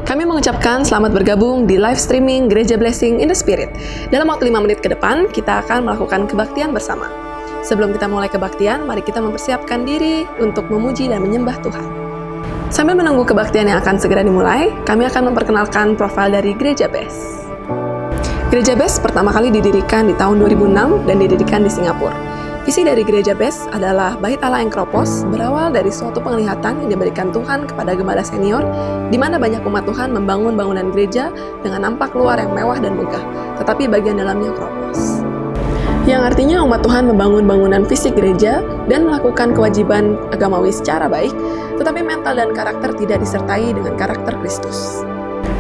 Kami mengucapkan selamat bergabung di live streaming Gereja Blessing in the Spirit. Dalam waktu 5 menit ke depan, kita akan melakukan kebaktian bersama. Sebelum kita mulai kebaktian, mari kita mempersiapkan diri untuk memuji dan menyembah Tuhan. Sambil menunggu kebaktian yang akan segera dimulai, kami akan memperkenalkan profil dari Gereja Best. Gereja Best pertama kali didirikan di tahun 2006 dan didirikan di Singapura. Visi dari Gereja Best adalah Bait Allah yang Kropos berawal dari suatu penglihatan yang diberikan Tuhan kepada gembala senior, di mana banyak umat Tuhan membangun bangunan gereja dengan nampak luar yang mewah dan megah, tetapi bagian dalamnya kropos. Yang artinya umat Tuhan membangun bangunan fisik gereja dan melakukan kewajiban agamawi secara baik, tetapi mental dan karakter tidak disertai dengan karakter Kristus.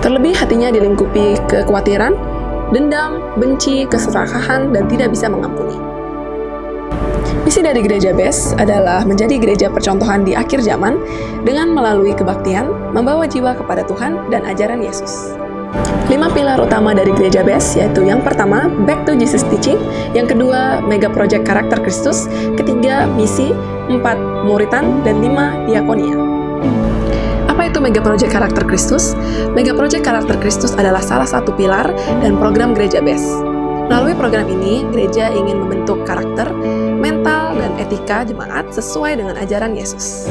Terlebih hatinya dilingkupi kekhawatiran, dendam, benci, keserakahan, dan tidak bisa mengampuni. Misi dari Gereja Best adalah menjadi gereja percontohan di akhir zaman dengan melalui kebaktian, membawa jiwa kepada Tuhan dan ajaran Yesus. 5 pilar utama dari Gereja Best yaitu yang pertama, Back to Jesus Teaching, yang kedua, Mega Project Karakter Kristus, ketiga, Misi, 4, Muritan, dan 5, Diakonia. Apa itu Mega Project Karakter Kristus? Mega Project Karakter Kristus adalah salah satu pilar dan program Gereja Best. Melalui program ini, gereja ingin membentuk karakter, mental, dan etika jemaat sesuai dengan ajaran Yesus.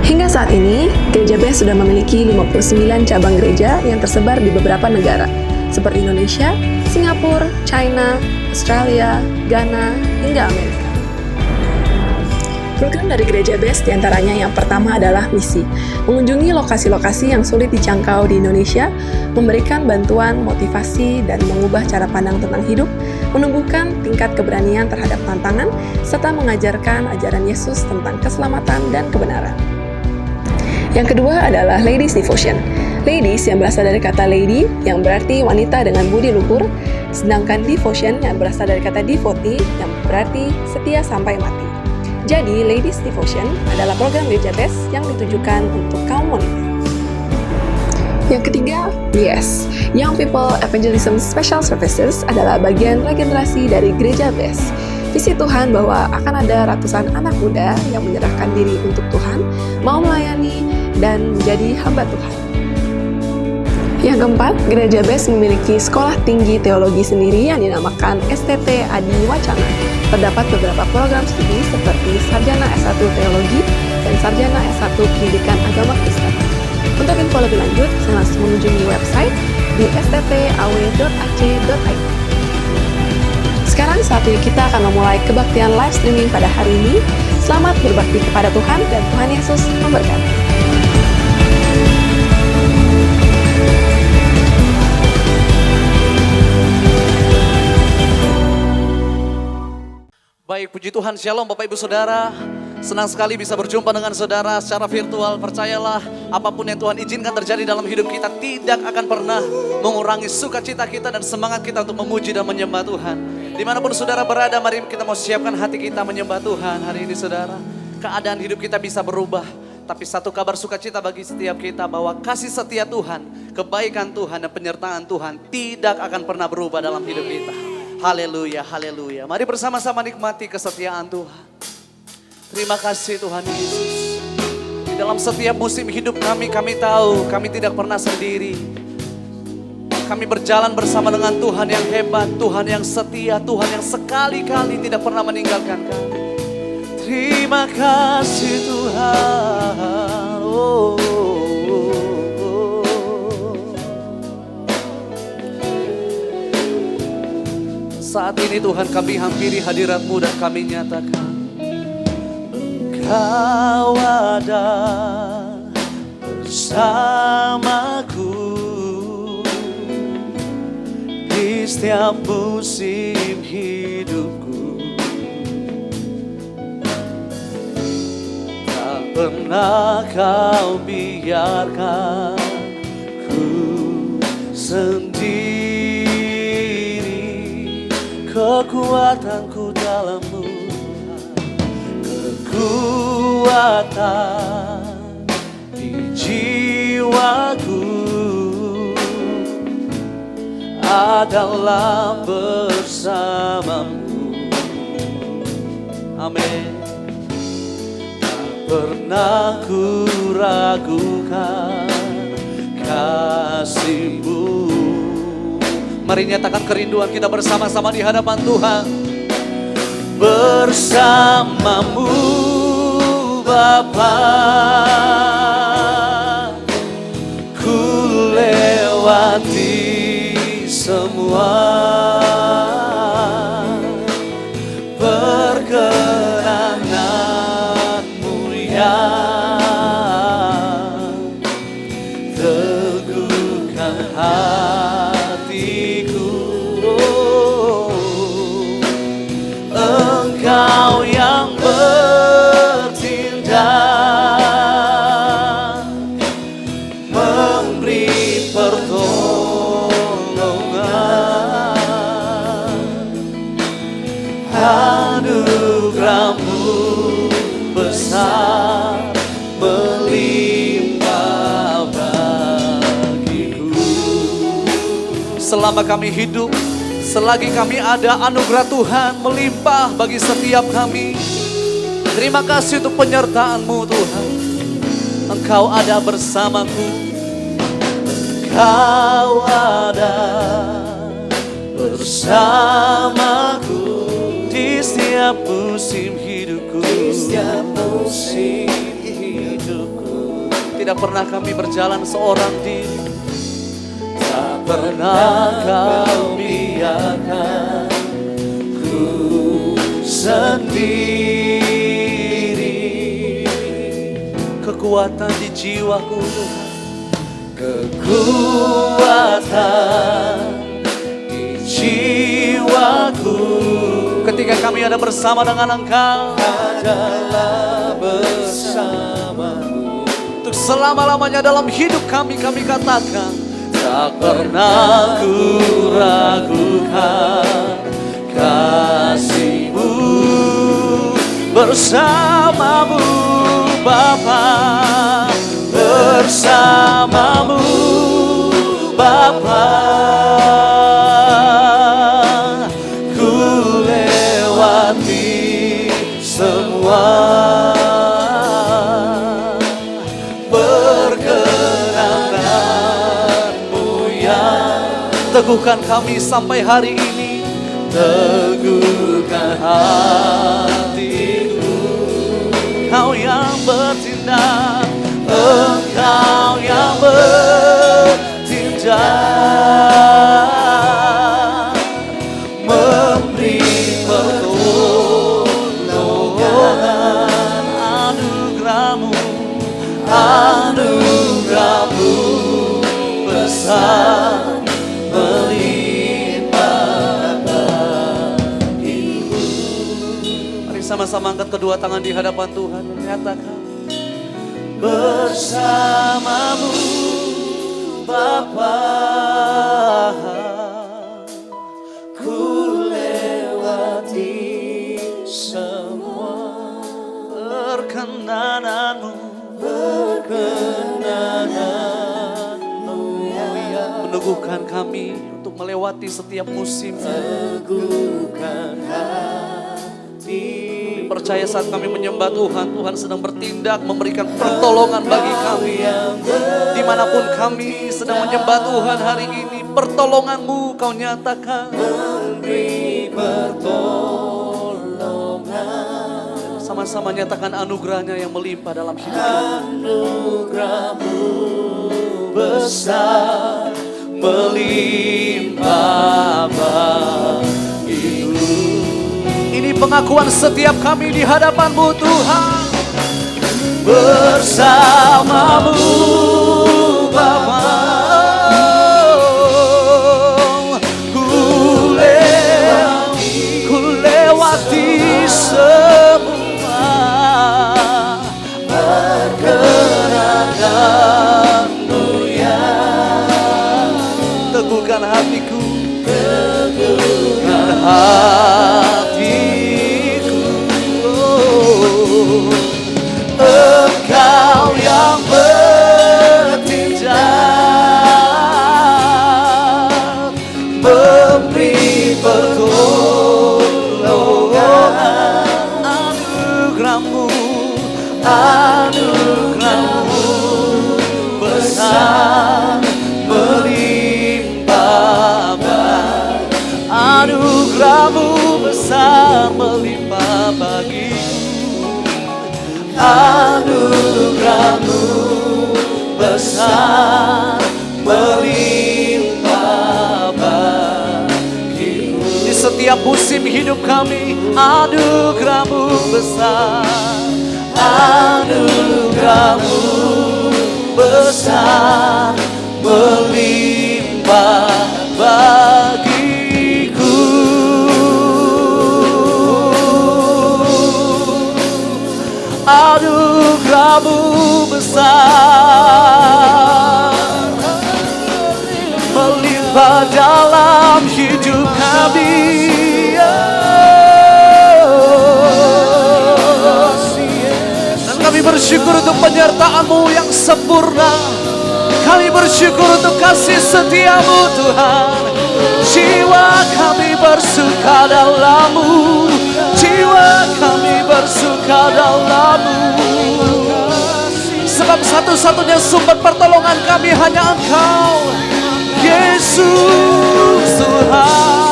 Hingga saat ini, Gereja Best sudah memiliki 59 cabang gereja yang tersebar di beberapa negara, seperti Indonesia, Singapura, China, Australia, Ghana, hingga Amerika. Program dari Gereja Best diantaranya yang pertama adalah misi, mengunjungi lokasi-lokasi yang sulit dijangkau di Indonesia, memberikan bantuan, motivasi, dan mengubah cara pandang tentang hidup, menumbuhkan tingkat keberanian terhadap tantangan, serta mengajarkan ajaran Yesus tentang keselamatan dan kebenaran. Yang kedua adalah Ladies Devotion. Ladies yang berasal dari kata lady, yang berarti wanita dengan budi luhur, sedangkan devotion yang berasal dari kata devotee, yang berarti setia sampai mati. Jadi, Ladies Devotion adalah program Gereja Best yang ditujukan untuk kaum wanita. Yang ketiga, YES, Young People Evangelism Special Services adalah bagian regenerasi dari Gereja Best. Visi Tuhan bahwa akan ada ratusan anak muda yang menyerahkan diri untuk Tuhan, mau melayani, dan menjadi hamba Tuhan. Yang keempat, Gereja Best memiliki sekolah tinggi teologi sendiri yang dinamakan STT Adi Wacana. Terdapat beberapa program studi seperti Sarjana S1 Teologi dan Sarjana S1 Pendidikan Agama Kristen. Untuk info lebih lanjut, saya langsung mengunjungi website di sttaw.ac.id. Sekarang saatnya kita akan memulai kebaktian live streaming pada hari ini. Selamat berbakti kepada Tuhan dan Tuhan Yesus memberkati. Baik, puji Tuhan, Shalom Bapak Ibu Saudara. Senang sekali bisa berjumpa dengan saudara secara virtual. Percayalah, apapun yang Tuhan izinkan terjadi dalam hidup kita tidak akan pernah mengurangi sukacita kita dan semangat kita untuk memuji dan menyembah Tuhan. Dimanapun saudara berada, mari kita mau siapkan hati kita menyembah Tuhan hari ini saudara. Keadaan hidup kita bisa berubah, tapi satu kabar sukacita bagi setiap kita bahwa kasih setia Tuhan, kebaikan Tuhan dan penyertaan Tuhan tidak akan pernah berubah dalam hidup kita. Haleluya, haleluya. Mari bersama-sama nikmati kesetiaan Tuhan. Terima kasih Tuhan Yesus. Di dalam setiap musim hidup kami tahu kami tidak pernah sendiri. Kami berjalan bersama dengan Tuhan yang hebat, Tuhan yang setia, Tuhan yang sekali-kali tidak pernah meninggalkan kami. Terima kasih Tuhan. Oh. Saat ini Tuhan kami hampiri hadirat-Mu dan kami nyatakan Kau ada bersamaku di setiap musim hidupku. Tak pernah Kau biarkan ku sendiri. Kekuatanku dalam-Mu, kekuatan di jiwaku adalah bersama-Mu. Amin. Tak pernah ku ragukan kasih-Mu. Mari nyatakan kerinduan kita bersama-sama di hadapan Tuhan. Bersama-Mu Bapa, ku lewati semua. Perkenan-Mu ya, teguhkan hatiku. Engkau yang bertindak, memberi pertolongan. Anugerah-Mu besar, melimpah bagiku. Selama kami hidup, selagi kami ada, anugerah Tuhan melimpah bagi setiap kami. Terima kasih untuk penyertaan-Mu Tuhan. Engkau ada bersamaku. Engkau ada bersamaku di setiap musim hidupku. Tidak pernah kami berjalan seorang diri. Tak pernah Kau biarkan ku sendiri. Kekuatan di jiwaku Tuhan, kekuatan di jiwaku. Ketika kami ada bersama dengan Engkau, adalah bersama-Mu. Untuk selama-lamanya dalam hidup kami katakan, tak pernah ku ragukan kasih-Mu. Bersama-Mu Bapa, bersama-Mu Bapa, ku lewati semua. Teguhkan kami sampai hari ini. Teguhkan hatiku. Engkau yang bertindak, Engkau yang bertindak, memberi pertolongan. Anugerah-Mu, anugerah-Mu besar, melimpah bagiku. Mari sama-sama angkat kedua tangan di hadapan Tuhan dan nyatakan, bersama-Mu Bapa, ku lewati semua. Perkenanan-Mu, meneguhkan kami untuk melewati setiap musim. Teguhkan hati. Percaya saat kami menyembah Tuhan, Tuhan sedang bertindak, memberikan pertolongan bagi kami. Dimanapun kami sedang menyembah Tuhan hari ini, pertolongan-Mu Kau nyatakan. Memberi pertolongan. Sama-sama nyatakan anugerah-Nya yang melimpah dalam hidup kita. Anugerah-Mu besar, melimpah bagiku. Ini pengakuan setiap kami di hadapan-Mu Tuhan. Bersama-Mu Bapa, ku lewati semua. Perkenan-Mu ya, teguhkan hatiku, teguhkan hatiku. Engkau yang bertindak, memberi pertolongan. Anugerah-Mu, anugerah-Mu besar, besar melimpah bagiku. Anugerahmu besar melimpah bagiku. Di setiap musim hidup kami, anugerahmu besar, anugerahmu besar melimpah bagiku. Anugerahmu besar melimpah dalam hidup kami. Dan kami bersyukur untuk penyertaan-Mu yang sempurna. Kami bersyukur untuk kasih setia-Mu Tuhan. Jiwa kami bersuka dalam-Mu, jiwa kami bersuka dalam-Mu. Sebab satu-satunya sumber pertolongan kami hanya Engkau, Yesus Tuhan.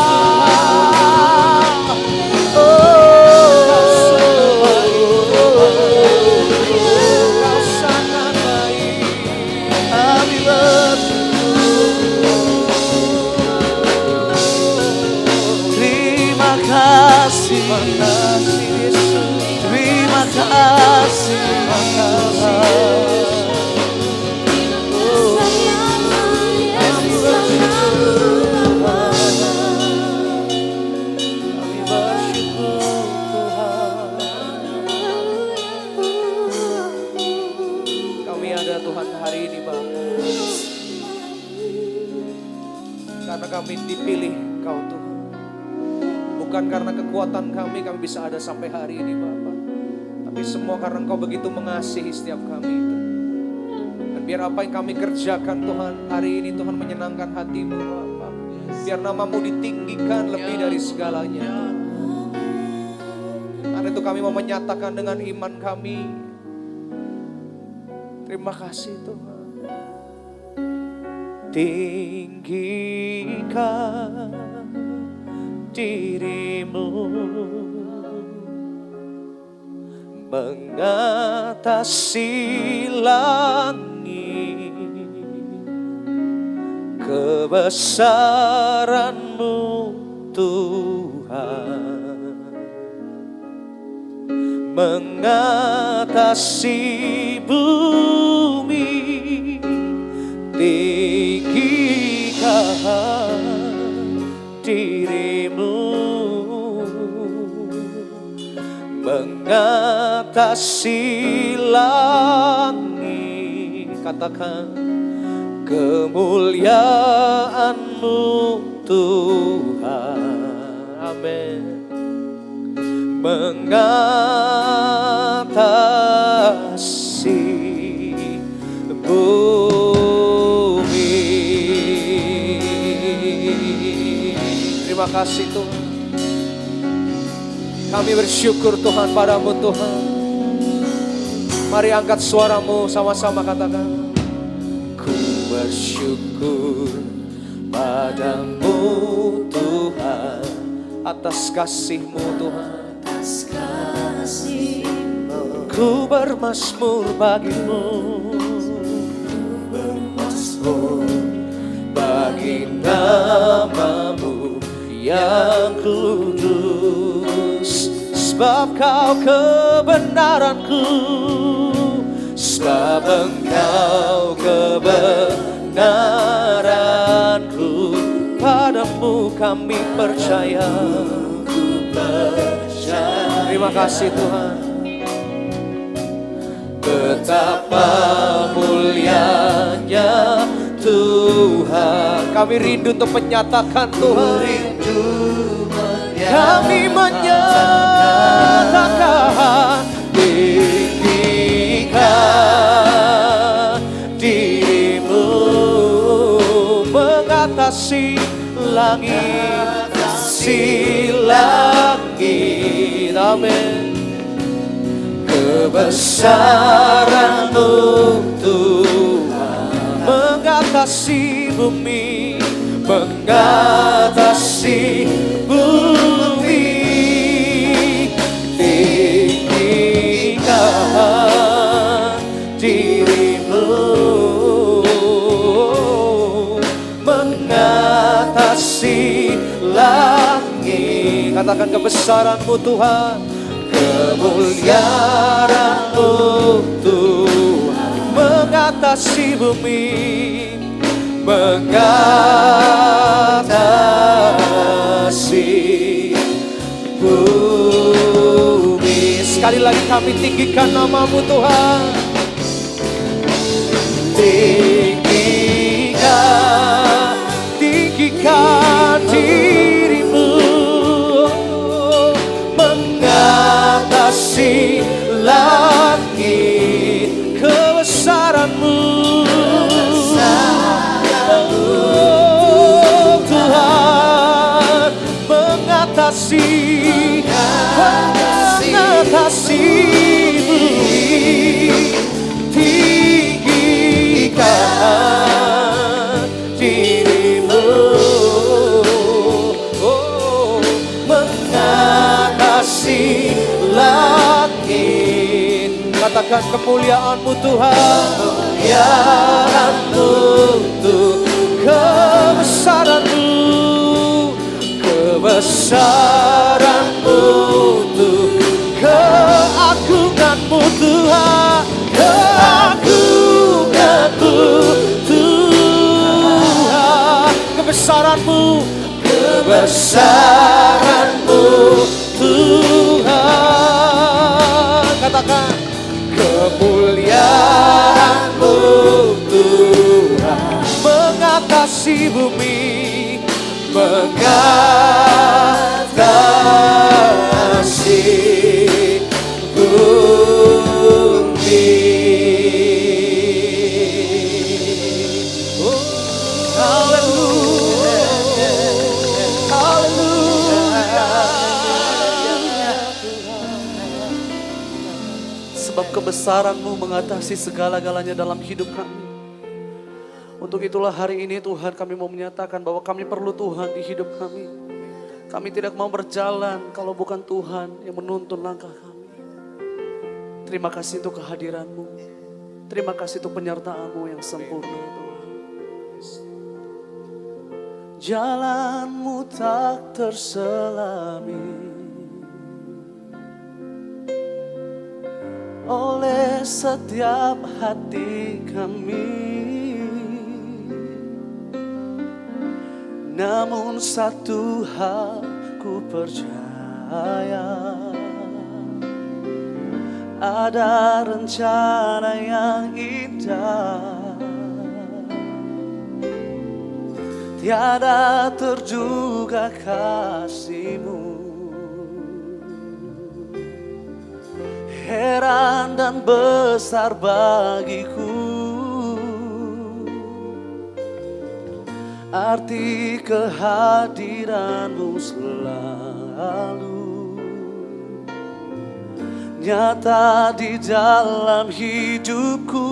Terima kasih, kami ada Tuhan hari ini Bapa, karena kami dipilih Kau Tuhan. Bukan karena kekuatan kami bisa ada sampai hari ini Bapa, tapi semua karena Engkau begitu mengasihi setiap kami itu. Dan biar apa yang kami kerjakan Tuhan hari ini Tuhan menyenangkan hati-Mu Bapa. Biar nama-Mu ditinggikan lebih dari segalanya. Karena itu kami mau menyatakan dengan iman kami, terima kasih Tuhan. Tinggikan diri-Mu mengatasi langit, kebesaran-Mu Tuhan mengatasi bumi. Tinggikan diri-Mu mengatasi langit. Katakan kemuliaan-Mu Tuhan. Amin. Mengatasi bumi. Terima kasih Tuhan. Kami bersyukur Tuhan padamu Tuhan. Mari angkat suaramu sama-sama katakan. Ku bersyukur padamu Tuhan, atas kasih-Mu Tuhan. Ku bermazmur bagi-Mu, bermazmur bagi nama-Mu yang kudus. Sebab Kau kebenaranku, sebab Engkau kebenaranku. Padamu kami percaya, terima kasih Tuhan. Betapa mulianya Tuhan. Kami rindu untuk menyatakan Tuhan. Kami menyatakan tinggikan diri-Mu mengatasi langit, si langit. Amin. Kebesaran-Mu Tuhan mengatasi bumi, mengatasi bumi. Katakan kebesaran-Mu Tuhan. Kemuliaan-Mu Tuhan mengatasi bumi, mengatasi bumi. Sekali lagi kami tinggikan nama-Mu Tuhan. Tinggikan diri-Mu, mengatasi langit. Kebesaran-Mu Tuhan mengatasi bumi. Tinggikan diri-Mu, mengatasi langit. Katakan kemuliaan-Mu Tuhan. Kemuliaan-Mu Tuhan, kebesaran-Mu, kebesaran-Mu Tuhan, keagungan-Mu Tuhan, keagungan-Mu Tuhan, kebesaran-Mu, kebesaran-Mu Tuhan. Katakan kemuliaan-Mu Tuhan mengatasi bumi, mengatasi bumi. Oh, haleluya, haleluya. Sebab kebesaran-Mu mengatasi segala-galanya dalam hidup kami. Untuk itulah hari ini Tuhan kami mau menyatakan bahwa kami perlu Tuhan di hidup kami. Kami tidak mau berjalan kalau bukan Tuhan yang menuntun langkah kami. Terima kasih untuk kehadiran-Mu. Terima kasih untuk penyertaan-Mu yang sempurna Tuhan. Jalan-Mu tak terselami oleh setiap hati kami. Namun satu hal ku percaya, ada rencana yang indah, tiada terduga kasih-Mu. Heran dan besar bagiku arti kehadiran-Mu selalu nyata di dalam hidupku.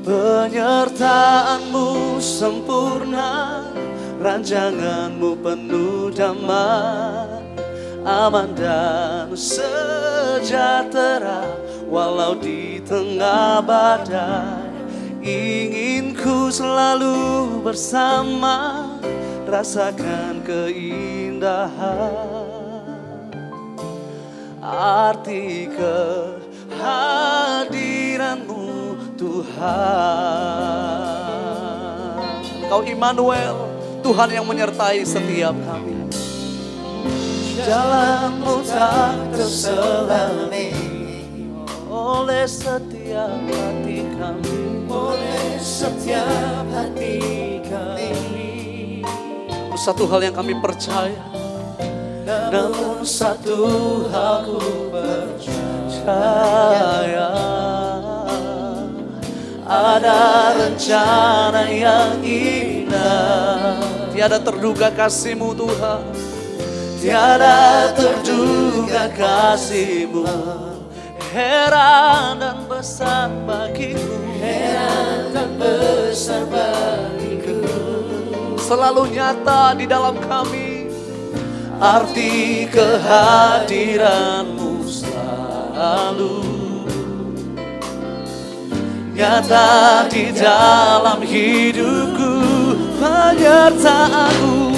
Penyertaan-Mu sempurna, rancangan-Mu penuh damai, aman dan sejahtera walau di tengah badai. Ingin ku selalu bersama, rasakan keindahan arti kehadiran-Mu Tuhan. Kau Immanuel, Tuhan yang menyertai setiap kami. Jalan-Mu tak terselami oleh setiap hati kami, oleh setiap hati kami. Satu hal yang kami percaya, namun satu hal ku percaya, ada rencana yang indah, tiada terduga kasih-Mu Tuhan, tiada terduga kasih-Mu. Heran dan besar bagiku, heran dan besar bagiku, selalu nyata di dalam kami, arti kehadiran-Mu selalu nyata di dalam hidupku. Penyertaan-Mu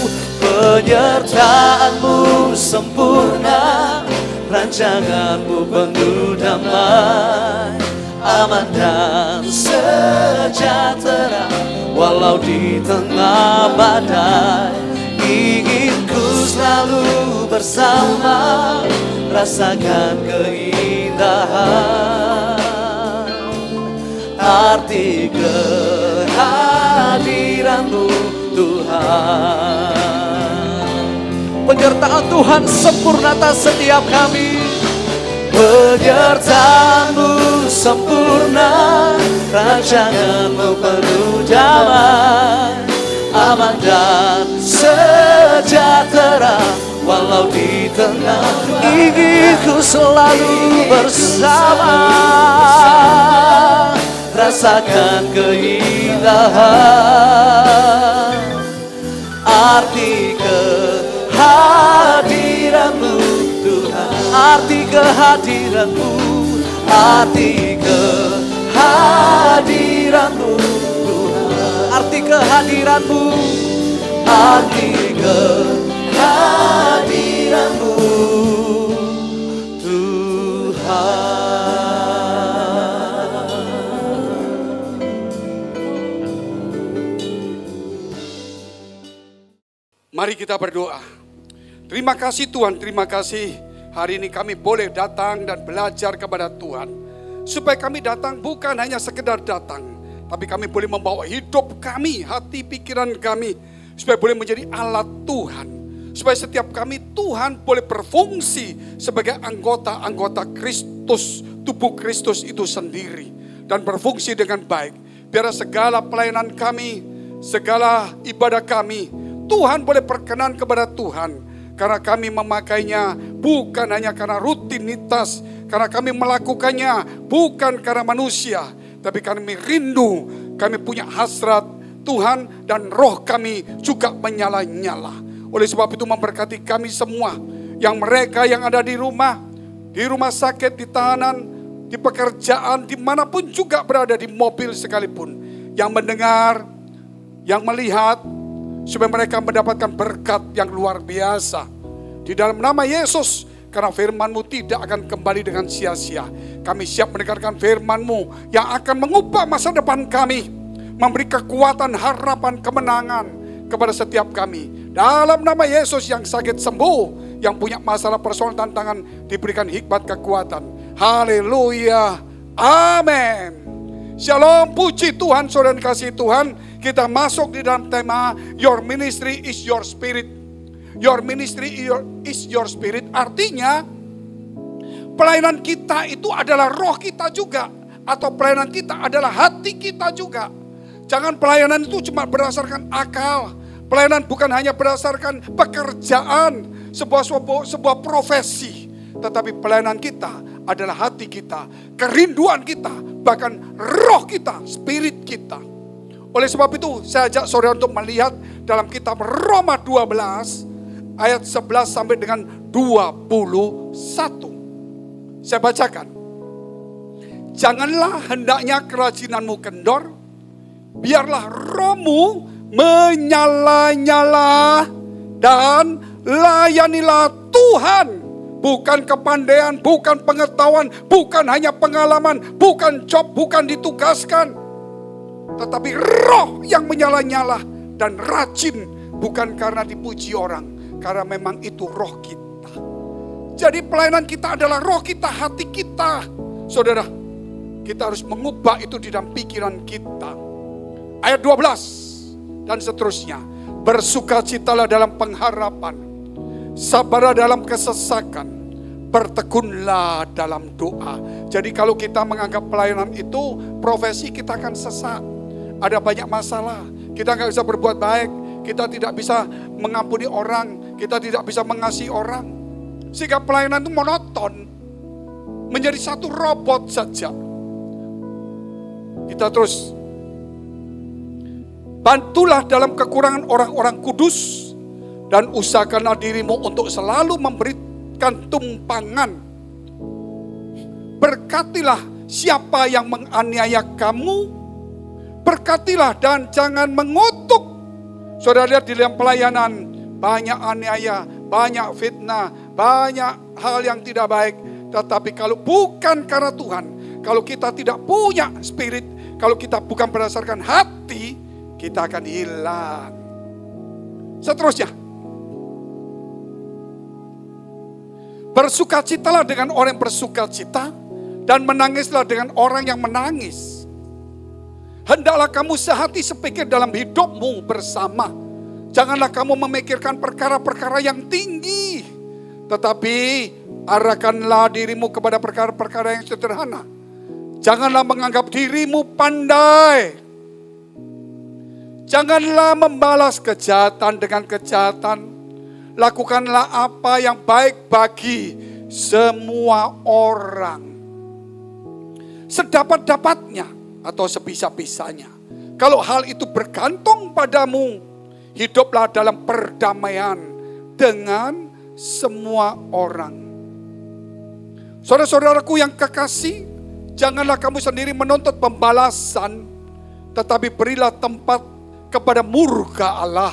Penyertaan-Mu sempurna, rancangan-Mu penuh damai, aman dan sejahtera walau di tengah badai. Ingin ku selalu bersama, rasakan keindahan arti kehadiran-Mu Tuhan. Penyertaan Tuhan sempurna atas setiap kami. Penyertaan-Mu sempurna, rancangan-Mu penuh damai, aman dan sejahtera walau di tengah. Ingin ku selalu bersama, rasakan keindahan arti kehadiran-Mu Tuhan. Arti kehadiran-Mu, arti kehadiran-Mu Tuhan. Arti kehadiran-Mu, arti kehadiran-Mu Tuhan. Mari kita berdoa. Terima kasih Tuhan, terima kasih hari ini kami boleh datang dan belajar kepada Tuhan. Supaya kami datang bukan hanya sekedar datang, tapi kami boleh membawa hidup kami, hati pikiran kami, supaya boleh menjadi alat Tuhan. Supaya setiap kami Tuhan boleh berfungsi sebagai anggota-anggota Kristus, tubuh Kristus itu sendiri. Dan berfungsi dengan baik. Biar segala pelayanan kami, segala ibadah kami, Tuhan boleh berkenan kepada Tuhan. Karena kami memakainya bukan hanya karena rutinitas, karena kami melakukannya bukan karena manusia, tapi kami rindu, kami punya hasrat Tuhan dan roh kami juga menyala-nyala. Oleh sebab itu memberkati kami semua, yang mereka yang ada di rumah sakit, di tahanan, di pekerjaan, dimanapun juga berada, di mobil sekalipun, yang mendengar, yang melihat, supaya mereka mendapatkan berkat yang luar biasa. Di dalam nama Yesus, karena firman-Mu tidak akan kembali dengan sia-sia. Kami siap mendengarkan firman-Mu yang akan mengubah masa depan kami, memberi kekuatan, harapan, kemenangan kepada setiap kami. Dalam nama Yesus, yang sakit sembuh, yang punya masalah persoalan tantangan diberikan hikmat kekuatan. Haleluya, amin. Shalom, puji Tuhan, saudara kasih Tuhan. Kita masuk di dalam tema Your Ministry is Your Spirit. Your Ministry is Your Spirit. Artinya pelayanan kita itu adalah roh kita juga, atau pelayanan kita adalah hati kita juga. Jangan pelayanan itu cuma berdasarkan akal. Pelayanan bukan hanya berdasarkan pekerjaan, sebuah profesi, tetapi pelayanan kita adalah hati kita, kerinduan kita, bahkan roh kita, spirit kita. Oleh sebab itu saya ajak saudara untuk melihat dalam kitab Roma 12 ayat 11 sampai dengan 21. Saya bacakan. Janganlah hendaknya kerajinanmu kendor, biarlah rohmu menyala-nyala dan layanilah Tuhan. Bukan kepandaian, bukan pengetahuan, bukan hanya pengalaman, bukan job, bukan ditugaskan. Tetapi roh yang menyala-nyala dan rajin, bukan karena dipuji orang, karena memang itu roh kita. Jadi pelayanan kita adalah roh kita, hati kita. Saudara, kita harus mengubah itu di dalam pikiran kita. Ayat 12 dan seterusnya. Bersukacitalah dalam pengharapan, sabarlah dalam kesesakan, bertekunlah dalam doa. Jadi kalau kita menganggap pelayanan itu profesi, kita akan sesak. Ada banyak masalah, kita gak bisa berbuat baik, kita tidak bisa mengampuni orang, kita tidak bisa mengasihi orang. Sehingga pelayanan itu monoton, menjadi satu robot saja. Kita terus, bantulah dalam kekurangan orang-orang kudus, dan usahakanlah dirimu untuk selalu memberikan tumpangan. Berkatilah siapa yang menganiaya kamu, berkatilah dan jangan mengutuk. Saudara lihat di dalam pelayanan, banyak aniaya, banyak fitnah, banyak hal yang tidak baik. Tetapi kalau bukan karena Tuhan, kalau kita tidak punya spirit, kalau kita bukan berdasarkan hati, kita akan hilang. Seterusnya, bersukacitalah dengan orang yang bersukacita, dan menangislah dengan orang yang menangis. Hendaklah kamu sehati sepikir dalam hidupmu bersama. Janganlah kamu memikirkan perkara-perkara yang tinggi, tetapi arahkanlah dirimu kepada perkara-perkara yang sederhana. Janganlah menganggap dirimu pandai. Janganlah membalas kejahatan dengan kejahatan. Lakukanlah apa yang baik bagi semua orang, sedapat-dapatnya atau sebisa-bisanya. Kalau hal itu bergantung padamu, hiduplah dalam perdamaian dengan semua orang. Saudara-saudaraku yang kekasih, janganlah kamu sendiri menuntut pembalasan, tetapi berilah tempat kepada murka Allah.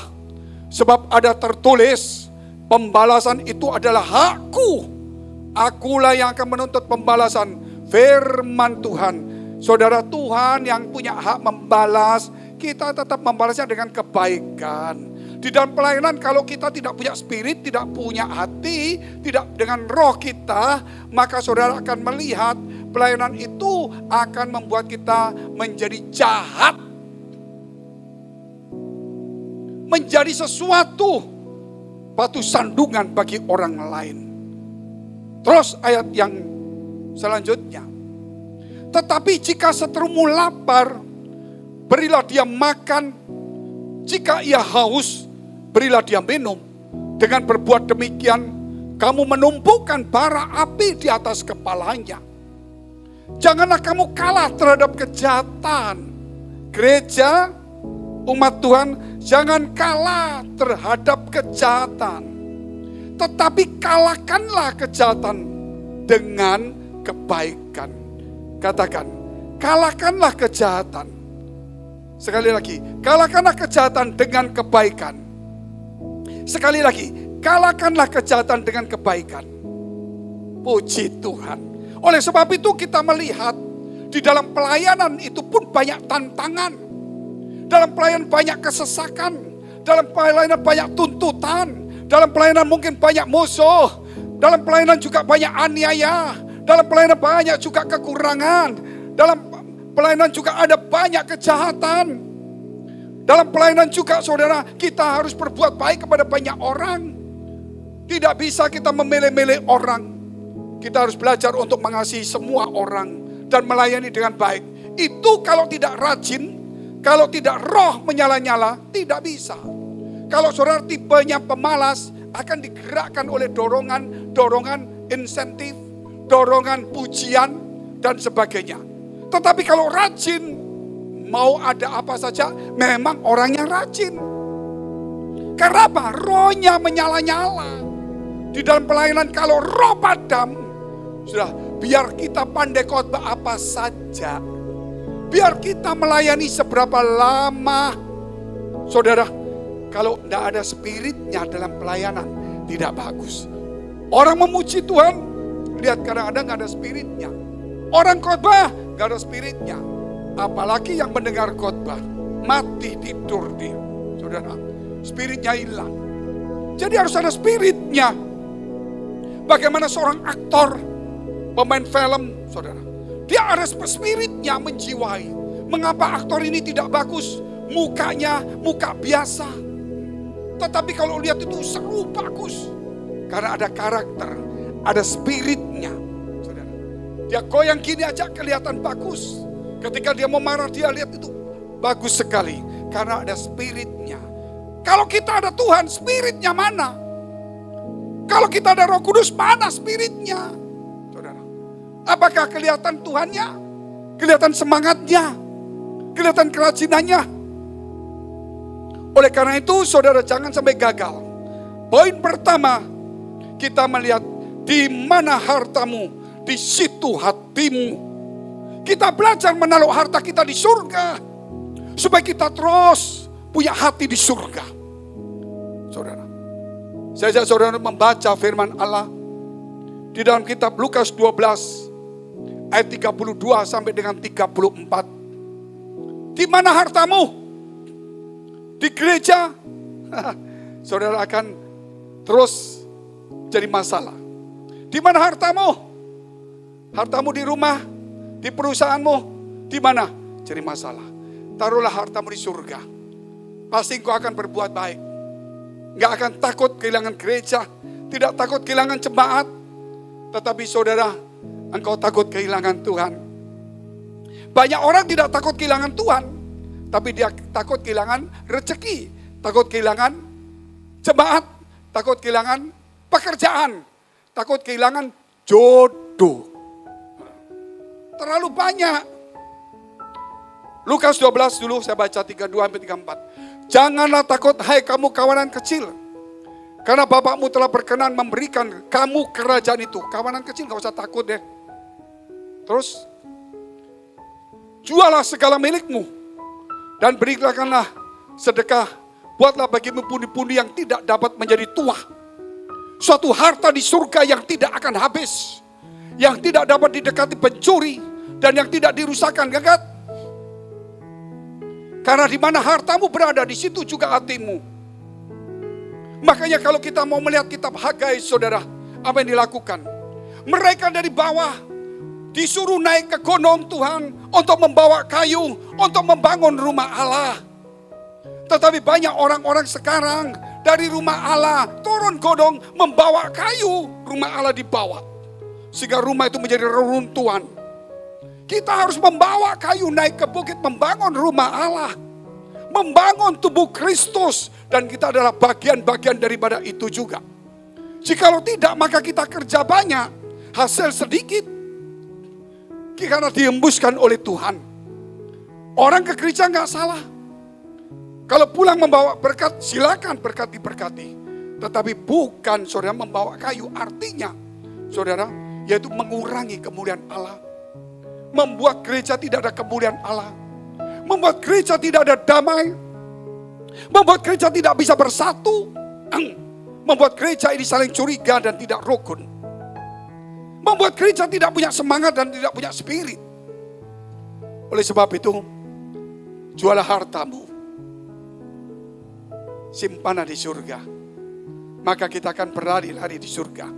Sebab ada tertulis, pembalasan itu adalah hakku. Akulah yang akan menuntut pembalasan, firman Tuhan. Saudara, Tuhan yang punya hak membalas, kita tetap membalasnya dengan kebaikan. Di dalam pelayanan kalau kita tidak punya spirit, tidak punya hati, tidak dengan roh kita, maka saudara akan melihat pelayanan itu akan membuat kita menjadi jahat. Menjadi sesuatu batu sandungan bagi orang lain. Terus ayat yang selanjutnya. Tetapi jika seterumu lapar, berilah dia makan. Jika ia haus, berilah dia minum. Dengan berbuat demikian, kamu menumpukan bara api di atas kepalanya. Janganlah kamu kalah terhadap kejahatan. Gereja, umat Tuhan, jangan kalah terhadap kejahatan. Tetapi kalahkanlah kejahatan dengan kebaikan. Katakan, kalahkanlah kejahatan. Sekali lagi, kalahkanlah kejahatan dengan kebaikan. Sekali lagi, kalahkanlah kejahatan dengan kebaikan. Puji Tuhan. Oleh sebab itu kita melihat di dalam pelayanan itu pun banyak tantangan. Dalam pelayanan banyak kesesakan. Dalam pelayanan banyak tuntutan. Dalam pelayanan mungkin banyak musuh. Dalam pelayanan juga banyak aniaya. Dalam pelayanan banyak juga kekurangan. Dalam pelayanan juga ada banyak kejahatan. Dalam pelayanan juga saudara, kita harus berbuat baik kepada banyak orang. Tidak bisa kita memilih-milih orang. Kita harus belajar untuk mengasihi semua orang dan melayani dengan baik. Itu kalau tidak rajin, kalau tidak roh menyala-nyala, tidak bisa. Kalau saudara tipenya pemalas, akan digerakkan oleh dorongan insentif, dorongan pujian, dan sebagainya. Tetapi kalau rajin, mau ada apa saja, memang orangnya rajin. Karena apa? Rohnya menyala-nyala. Di dalam pelayanan kalau roh padam, sudah biar kita pandai khotbah apa saja. Biar kita melayani seberapa lama. Saudara, kalau tidak ada spiritnya dalam pelayanan, tidak bagus. Orang memuji Tuhan, lihat kadang-kadang nggak ada spiritnya. Orang khotbah nggak ada spiritnya. Apalagi yang mendengar khotbah, mati tidur dia. Saudara, spiritnya hilang. Jadi harus ada spiritnya. Bagaimana seorang aktor, pemain film, saudara, dia ada spiritnya menjiwai. Mengapa aktor ini tidak bagus? Mukanya muka biasa. Tetapi kalau lihat itu seru, bagus. Karena ada karakter, ada spiritnya. Saudara, dia goyang gini aja kelihatan bagus. Ketika dia mau marah, dia lihat itu bagus sekali. Karena ada spiritnya. Kalau kita ada Tuhan, spiritnya mana? Kalau kita ada Roh Kudus, mana spiritnya? Saudara, apakah kelihatan Tuhannya? Kelihatan semangatnya? Kelihatan kerajinannya? Oleh karena itu, saudara, jangan sampai gagal. Poin pertama, kita melihat di mana hartamu, di situ hatimu. Kita belajar menaruh harta kita di surga, supaya kita terus punya hati di surga. Saudara, Saya ajak saudara membaca firman Allah di dalam kitab Lukas 12 ayat 32 sampai dengan 34. Di mana hartamu? Di gereja. Saudara akan terus jadi masalah. Di mana hartamu? Hartamu di rumah, di perusahaanmu, di mana? Jadi masalah. Taruhlah hartamu di surga. Pasti engkau akan berbuat baik. Enggak akan takut kehilangan gereja, tidak takut kehilangan jemaat. Tetapi saudara, engkau takut kehilangan Tuhan. Banyak orang tidak takut kehilangan Tuhan, tapi dia takut kehilangan rezeki, takut kehilangan jemaat, takut kehilangan pekerjaan, takut kehilangan jodoh. Terlalu banyak. Lukas 12 dulu saya baca 32 sampai 34. Janganlah takut hai kamu kawanan kecil, karena Bapakmu telah berkenan memberikan kamu kerajaan itu. Kawanan kecil gak usah takut deh. Terus jualah segala milikmu dan berikanlah sedekah. Buatlah bagimu pundi-pundi yang tidak dapat menjadi tuah. Suatu harta di surga yang tidak akan habis, yang tidak dapat didekati pencuri, dan yang tidak dirusakkan gagat. Karena di mana hartamu berada, di situ juga hatimu. Makanya kalau kita mau melihat kitab Hagai, saudara, apa yang dilakukan? Mereka dari bawah disuruh naik ke gunung Tuhan untuk membawa kayu, untuk membangun rumah Allah. Tetapi banyak orang-orang sekarang dari rumah Allah turun gunung membawa kayu, rumah Allah dibawa. Sehingga rumah itu menjadi reruntuhan. Kita harus membawa kayu naik ke bukit membangun rumah Allah. Membangun tubuh Kristus. Dan kita adalah bagian-bagian daripada itu juga. Jikalau tidak maka kita kerja banyak, hasil sedikit. Karena dihembuskan oleh Tuhan. Orang ke gereja gak salah. Kalau pulang membawa berkat, silakan berkat diberkati. Tetapi bukan saudara membawa kayu. Artinya, saudara, yaitu mengurangi kemuliaan Allah. Membuat gereja tidak ada kemuliaan Allah. Membuat gereja tidak ada damai. Membuat gereja tidak bisa bersatu. Membuat gereja ini saling curiga dan tidak rukun. Membuat gereja tidak punya semangat dan tidak punya spirit. Oleh sebab itu, jualah hartamu. Simpanlah di surga. Maka kita akan berlari-lari di surga.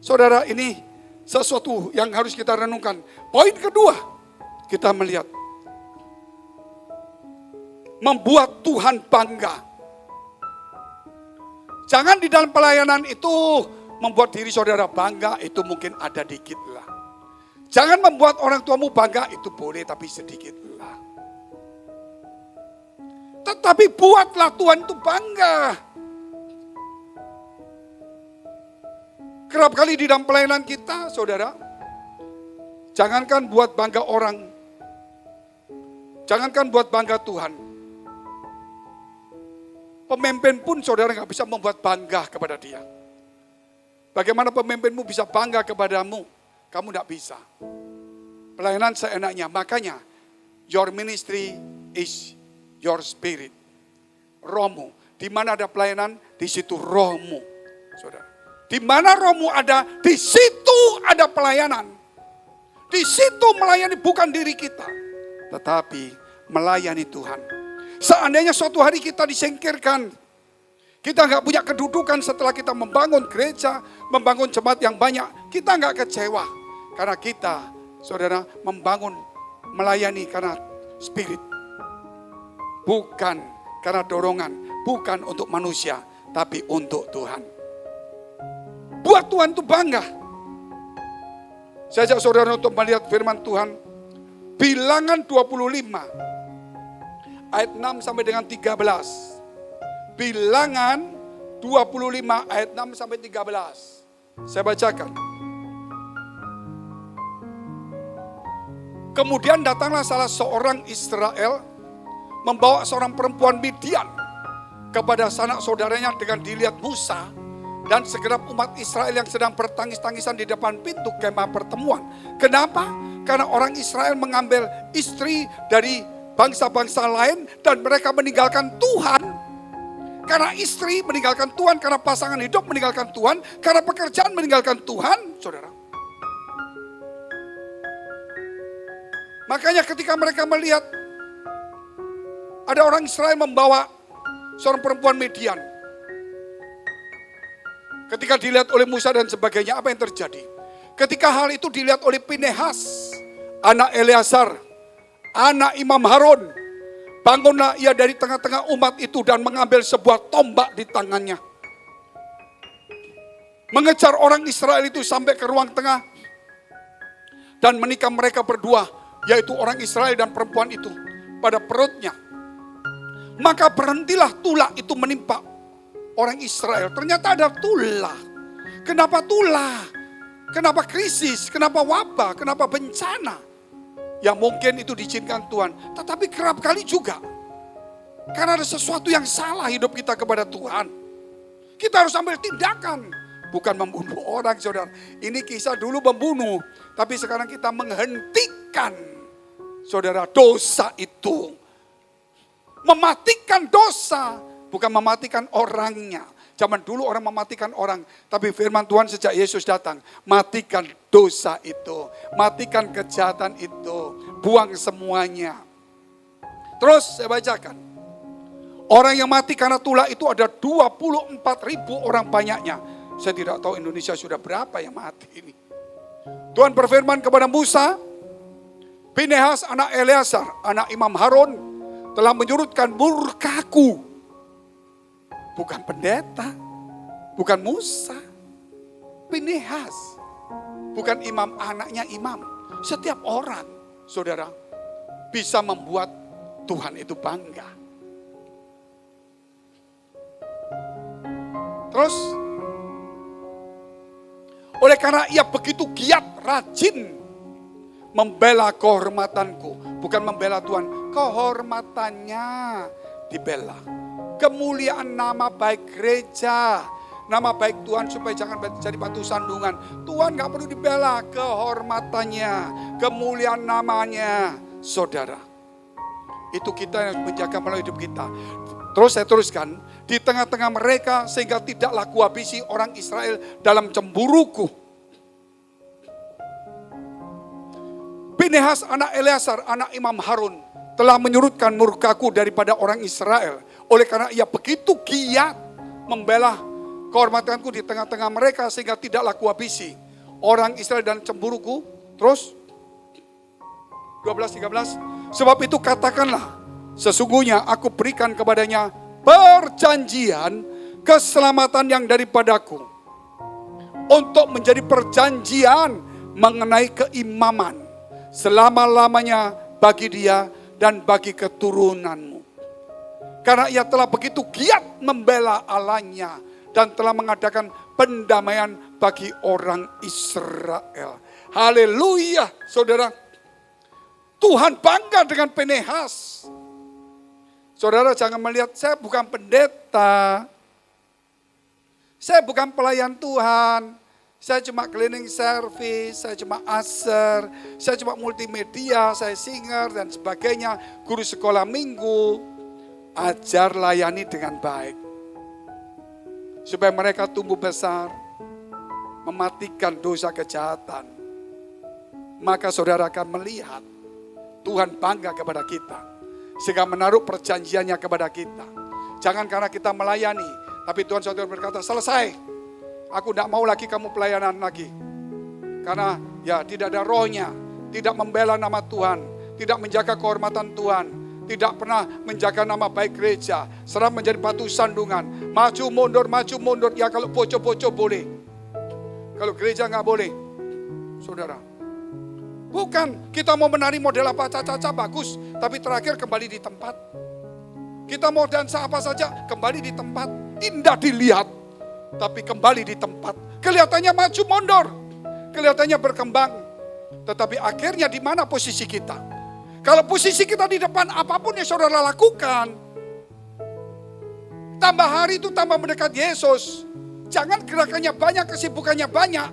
Saudara, ini sesuatu yang harus kita renungkan. Poin kedua, kita melihat. Membuat Tuhan bangga. Jangan di dalam pelayanan itu membuat diri saudara bangga, itu mungkin ada dikit lah. Jangan membuat orang tuamu bangga, itu boleh tapi sedikit lah. Tetapi buatlah Tuhan itu bangga. Kerap kali di dalam pelayanan kita, saudara, jangankan buat bangga orang, jangankan buat bangga Tuhan. Pemimpin pun saudara gak bisa membuat bangga kepada dia. Bagaimana pemimpinmu bisa bangga kepadamu? Kamu gak bisa. Pelayanan seenaknya, makanya your ministry is your spirit. Rohmu. Di mana ada pelayanan, di situ rohmu. Saudara. Di mana rohmu ada, di situ ada pelayanan. Di situ melayani bukan diri kita, tetapi melayani Tuhan. Seandainya suatu hari kita disingkirkan, kita nggak punya kedudukan setelah kita membangun gereja, membangun jemaat yang banyak, kita nggak kecewa. Karena kita, saudara, membangun, melayani karena spirit. Bukan karena dorongan, bukan untuk manusia, tapi untuk Tuhan. Buat Tuhan itu bangga. Saya ajak saudara untuk melihat firman Tuhan. Bilangan 25. Ayat 6 sampai dengan 13. Bilangan 25 ayat 6 sampai 13. Saya bacakan. Kemudian datanglah salah seorang Israel membawa seorang perempuan Midian kepada sanak saudaranya dengan dilihat Musa dan segenap umat Israel yang sedang bertangis-tangisan di depan pintu kemah pertemuan. Kenapa? Karena orang Israel mengambil istri dari bangsa-bangsa lain dan mereka meninggalkan Tuhan. karena istri meninggalkan Tuhan, karena pasangan hidup meninggalkan Tuhan, karena pekerjaan meninggalkan Tuhan, saudara. Makanya ketika mereka melihat ada orang Israel membawa seorang perempuan Midian. Ketika dilihat oleh Musa dan sebagainya, apa yang terjadi? Ketika hal itu dilihat oleh Pinehas, anak Eleazar, anak Imam Harun, bangunlah ia dari tengah-tengah umat itu dan mengambil sebuah tombak di tangannya. Mengejar orang Israel itu sampai ke ruang tengah dan menikam mereka berdua, yaitu orang Israel dan perempuan itu pada perutnya. Maka berhentilah tulah itu menimpa orang Israel. Ternyata ada tulah. Kenapa tulah? Kenapa krisis? Kenapa wabah? Kenapa bencana? Ya mungkin itu diizinkan Tuhan. Tetapi kerap kali juga. Karena ada sesuatu yang salah hidup kita kepada Tuhan. Kita harus ambil tindakan. Bukan membunuh orang, saudara. Ini kisah dulu membunuh. Tapi sekarang kita menghentikan, saudara, dosa itu. Mematikan dosa. Bukan mematikan orangnya. Zaman dulu orang mematikan orang. Tapi firman Tuhan sejak Yesus datang. Matikan dosa itu. Matikan kejahatan itu. Buang semuanya. Terus saya bacakan. Orang yang mati karena tulah itu ada 24.000 orang banyaknya. Saya tidak tahu Indonesia sudah berapa yang mati ini. Tuhan berfirman kepada Musa, Pinehas anak Eleazar, anak Imam Harun, telah menyurutkan murkaku. Bukan pendeta, bukan Musa, Pinehas. Bukan imam, anaknya imam. Setiap orang, saudara, bisa membuat Tuhan itu bangga. Terus, oleh karena ia begitu giat, rajin membela kehormatanku. Bukan membela Tuhan, kehormatannya dibela. Kemuliaan nama baik gereja, nama baik Tuhan supaya jangan jadi batu sandungan. Tuhan gak perlu dibela, kehormatannya, kemuliaan namanya, saudara. Itu kita yang menjaga melalui hidup kita. Terus saya teruskan, di tengah-tengah mereka sehingga tidaklah kuhabisi orang Israel dalam cemburuku. Pinehas anak Eleazar, anak Imam Harun, telah menyurutkan murkaku daripada orang Israel. Oleh karena ia begitu giat membela kehormatanku di tengah-tengah mereka sehingga tidaklah kuhabisi orang Israel dan cemburuku. Terus 12-13, sebab itu katakanlah, sesungguhnya aku berikan kepadanya perjanjian keselamatan yang daripadaku untuk menjadi perjanjian mengenai keimaman selama-lamanya bagi dia dan bagi keturunanmu. Karena ia telah begitu giat membela Allahnya dan telah mengadakan pendamaian bagi orang Israel. Haleluya, saudara. Tuhan bangga dengan Pinehas. Saudara jangan melihat, saya bukan pendeta, saya bukan pelayan Tuhan, saya cuma cleaning service, saya cuma usher, saya cuma multimedia, saya singer dan sebagainya, guru sekolah minggu. Ajar, layani dengan baik. Supaya mereka tumbuh besar, mematikan dosa kejahatan. Maka saudara akan melihat Tuhan bangga kepada kita. Sehingga menaruh perjanjiannya kepada kita. Jangan karena kita melayani, tapi Tuhan saudara berkata, selesai. Aku tidak mau lagi kamu pelayanan lagi. Karena ya tidak ada rohnya, tidak membela nama Tuhan, tidak menjaga kehormatan Tuhan, tidak pernah menjaga nama baik gereja, serang menjadi batu sandungan, maju mundur, ya kalau poco-poco boleh. Kalau gereja nggak boleh, saudara. Bukan kita mau menari model apa caca-caca bagus, tapi terakhir kembali di tempat. Kita mau dansa apa saja, kembali di tempat. Indah dilihat, tapi kembali di tempat. Kelihatannya maju mundur, kelihatannya berkembang. Tetapi akhirnya di mana posisi kita? Kalau posisi kita di depan, apapun yang saudara lakukan, tambah hari itu tambah mendekat Yesus. Jangan gerakannya banyak, kesibukannya banyak.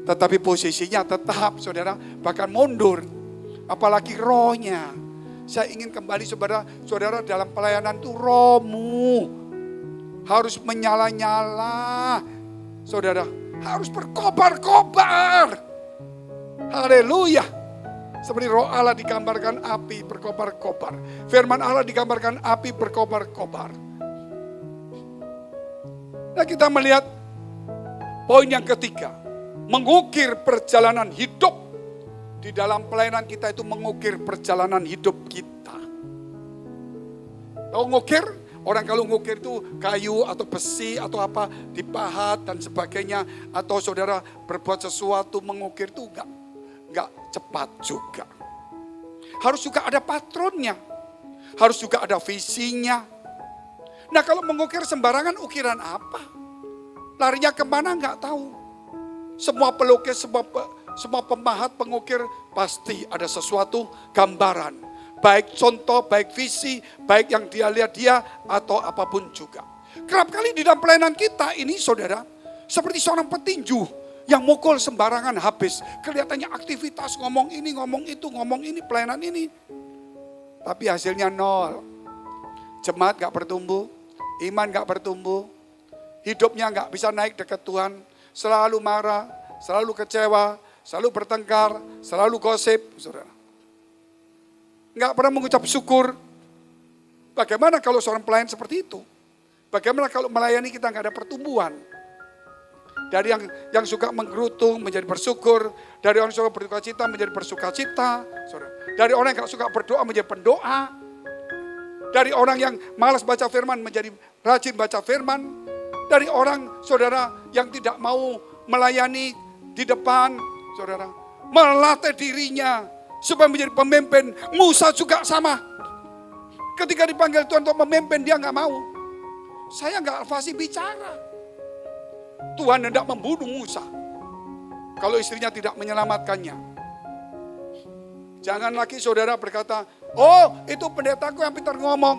Tetapi posisinya tetap, saudara, bahkan mundur. Apalagi rohnya. Saya ingin kembali saudara dalam pelayanan itu rohmu harus menyala-nyala. Saudara, harus berkobar-kobar. Haleluya. Seperti roh Allah digambarkan api berkobar-kobar. Firman Allah digambarkan api berkobar-kobar. Nah, kita melihat poin yang ketiga. Mengukir perjalanan hidup. Di dalam pelayanan kita itu mengukir perjalanan hidup kita. Tahu ngukir? Orang kalau ngukir itu kayu atau besi atau apa dipahat dan sebagainya. Atau saudara berbuat sesuatu mengukir itu enggak cepat juga. Harus juga ada patronnya. Harus juga ada visinya. Nah kalau mengukir sembarangan ukiran apa? Larinya kemana enggak tahu. Semua pelukis, semua pemahat, pengukir pasti ada sesuatu gambaran. Baik contoh, baik visi, baik yang dia lihat dia atau apapun juga. Kerap kali di dalam pelayanan kita ini saudara, seperti seorang petinju yang mukul sembarangan habis. Kelihatannya aktivitas ngomong ini, ngomong itu, ngomong ini, pelayanan ini. Tapi hasilnya nol. Jemaat gak bertumbuh, iman gak bertumbuh, hidupnya gak bisa naik dekat Tuhan. Selalu marah, selalu kecewa, selalu bertengkar, selalu gosip, saudara. Nggak pernah mengucap syukur. Bagaimana kalau seorang pelayan seperti itu? Bagaimana kalau melayani kita nggak ada pertumbuhan? Dari yang suka menggerutung menjadi bersyukur, dari orang yang suka berduka cita menjadi bersuka cita, saudara. Dari orang yang nggak suka berdoa menjadi pendoa, dari orang yang malas baca firman menjadi rajin baca firman, dari orang saudara yang tidak mau melayani di depan, saudara, melatih dirinya supaya menjadi pemimpin. Musa juga sama. Ketika dipanggil Tuhan untuk memimpin, dia nggak mau. Saya nggak fasih bicara. Tuhan hendak membunuh Musa kalau istrinya tidak menyelamatkannya. Jangan lagi saudara berkata, oh itu pendetaku yang pintar ngomong.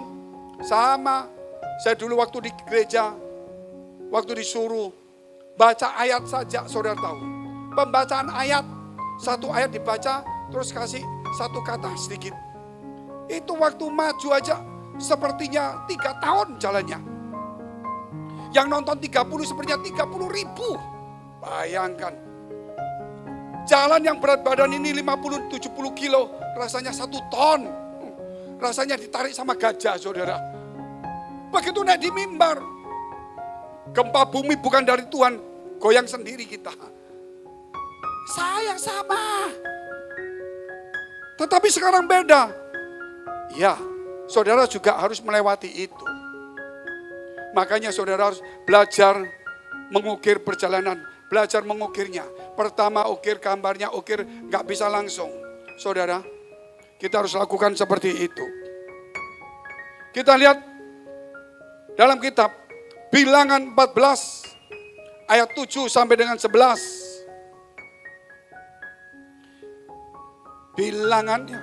Sama, saya dulu waktu di gereja, waktu disuruh baca ayat saja, saudara tahu. Pembacaan ayat, satu ayat dibaca, terus kasih satu kata sedikit. Itu waktu maju aja sepertinya 3 tahun jalannya. Yang nonton 30 sepertinya 30.000. Bayangkan. Jalan yang berat badan ini 50-70 kilo. Rasanya 1 ton. Rasanya ditarik sama gajah saudara. Begitu naik di mimbar. Gempa bumi bukan dari Tuhan. Goyang sendiri kita. Saya sama. Tetapi sekarang beda. Ya, saudara juga harus melewati itu. Makanya saudara harus belajar mengukir perjalanan. Belajar mengukirnya. Pertama ukir gambarnya, ukir gak bisa langsung. Saudara, kita harus lakukan seperti itu. Kita lihat dalam kitab Bilangan 14 ayat 7 sampai dengan 11. Bilangannya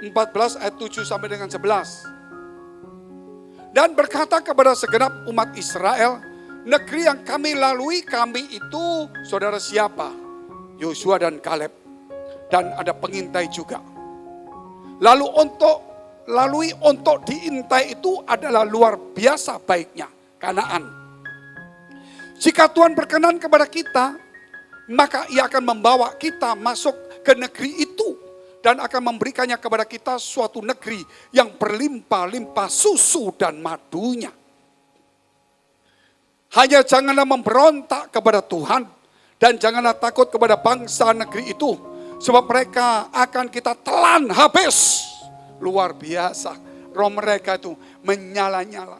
14 ayat 7 sampai dengan 11. Dan berkata kepada segenap umat Israel, negeri yang kami lalui kami itu saudara siapa? Yosua dan Kaleb. Dan ada pengintai juga. Lalu untuk diintai itu adalah luar biasa baiknya, Kanaan. Jika Tuhan berkenan kepada kita, maka ia akan membawa kita masuk ke negeri itu dan akan memberikannya kepada kita suatu negeri yang berlimpah-limpah susu dan madunya. Hanya janganlah memberontak kepada Tuhan dan janganlah takut kepada bangsa negeri itu, sebab mereka akan kita telan habis. Luar biasa, roh mereka itu menyala-nyala.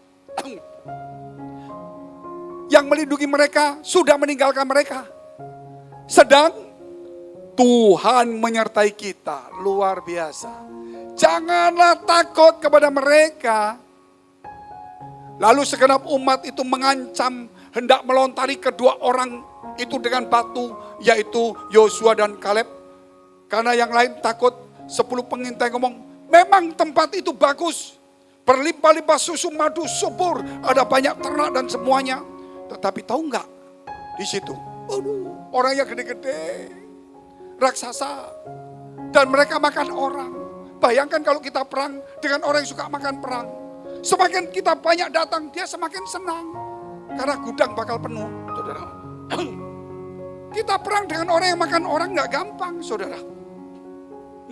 Yang melindungi mereka sudah meninggalkan mereka. Sedang Tuhan menyertai kita, luar biasa. Janganlah takut kepada mereka. Lalu segenap umat itu mengancam hendak melontari kedua orang itu dengan batu, yaitu Yosua dan Kaleb. Karena yang lain takut, 10 pengintai ngomong, memang tempat itu bagus. Berlimpah-limpah susu, madu, subur, ada banyak ternak dan semuanya. Tetapi tahu enggak, di situ, orangnya gede-gede, raksasa, dan mereka makan orang. Bayangkan kalau kita perang dengan orang yang suka makan perang. Semakin kita banyak datang, dia semakin senang. Karena gudang bakal penuh, saudara. Kita perang dengan orang yang makan orang gak gampang, saudara.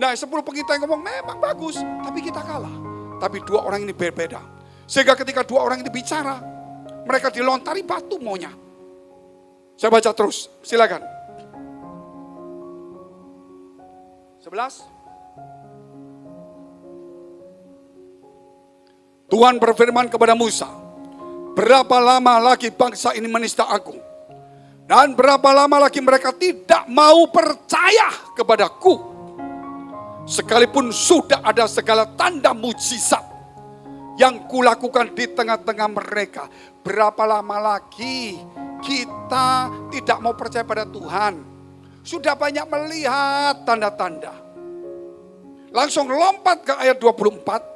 Nah 10 pengintai ngomong memang bagus, tapi kita kalah. Tapi 2 orang ini berbeda. Sehingga ketika 2 orang ini bicara, mereka dilontari batu maunya. Saya baca terus, silakan. 11. Tuhan berfirman kepada Musa, berapa lama lagi bangsa ini menista aku? Dan berapa lama lagi mereka tidak mau percaya kepadaku? Sekalipun sudah ada segala tanda mujizat yang kulakukan di tengah-tengah mereka. Berapa lama lagi kita tidak mau percaya pada Tuhan? Sudah banyak melihat tanda-tanda. Langsung lompat ke ayat 24.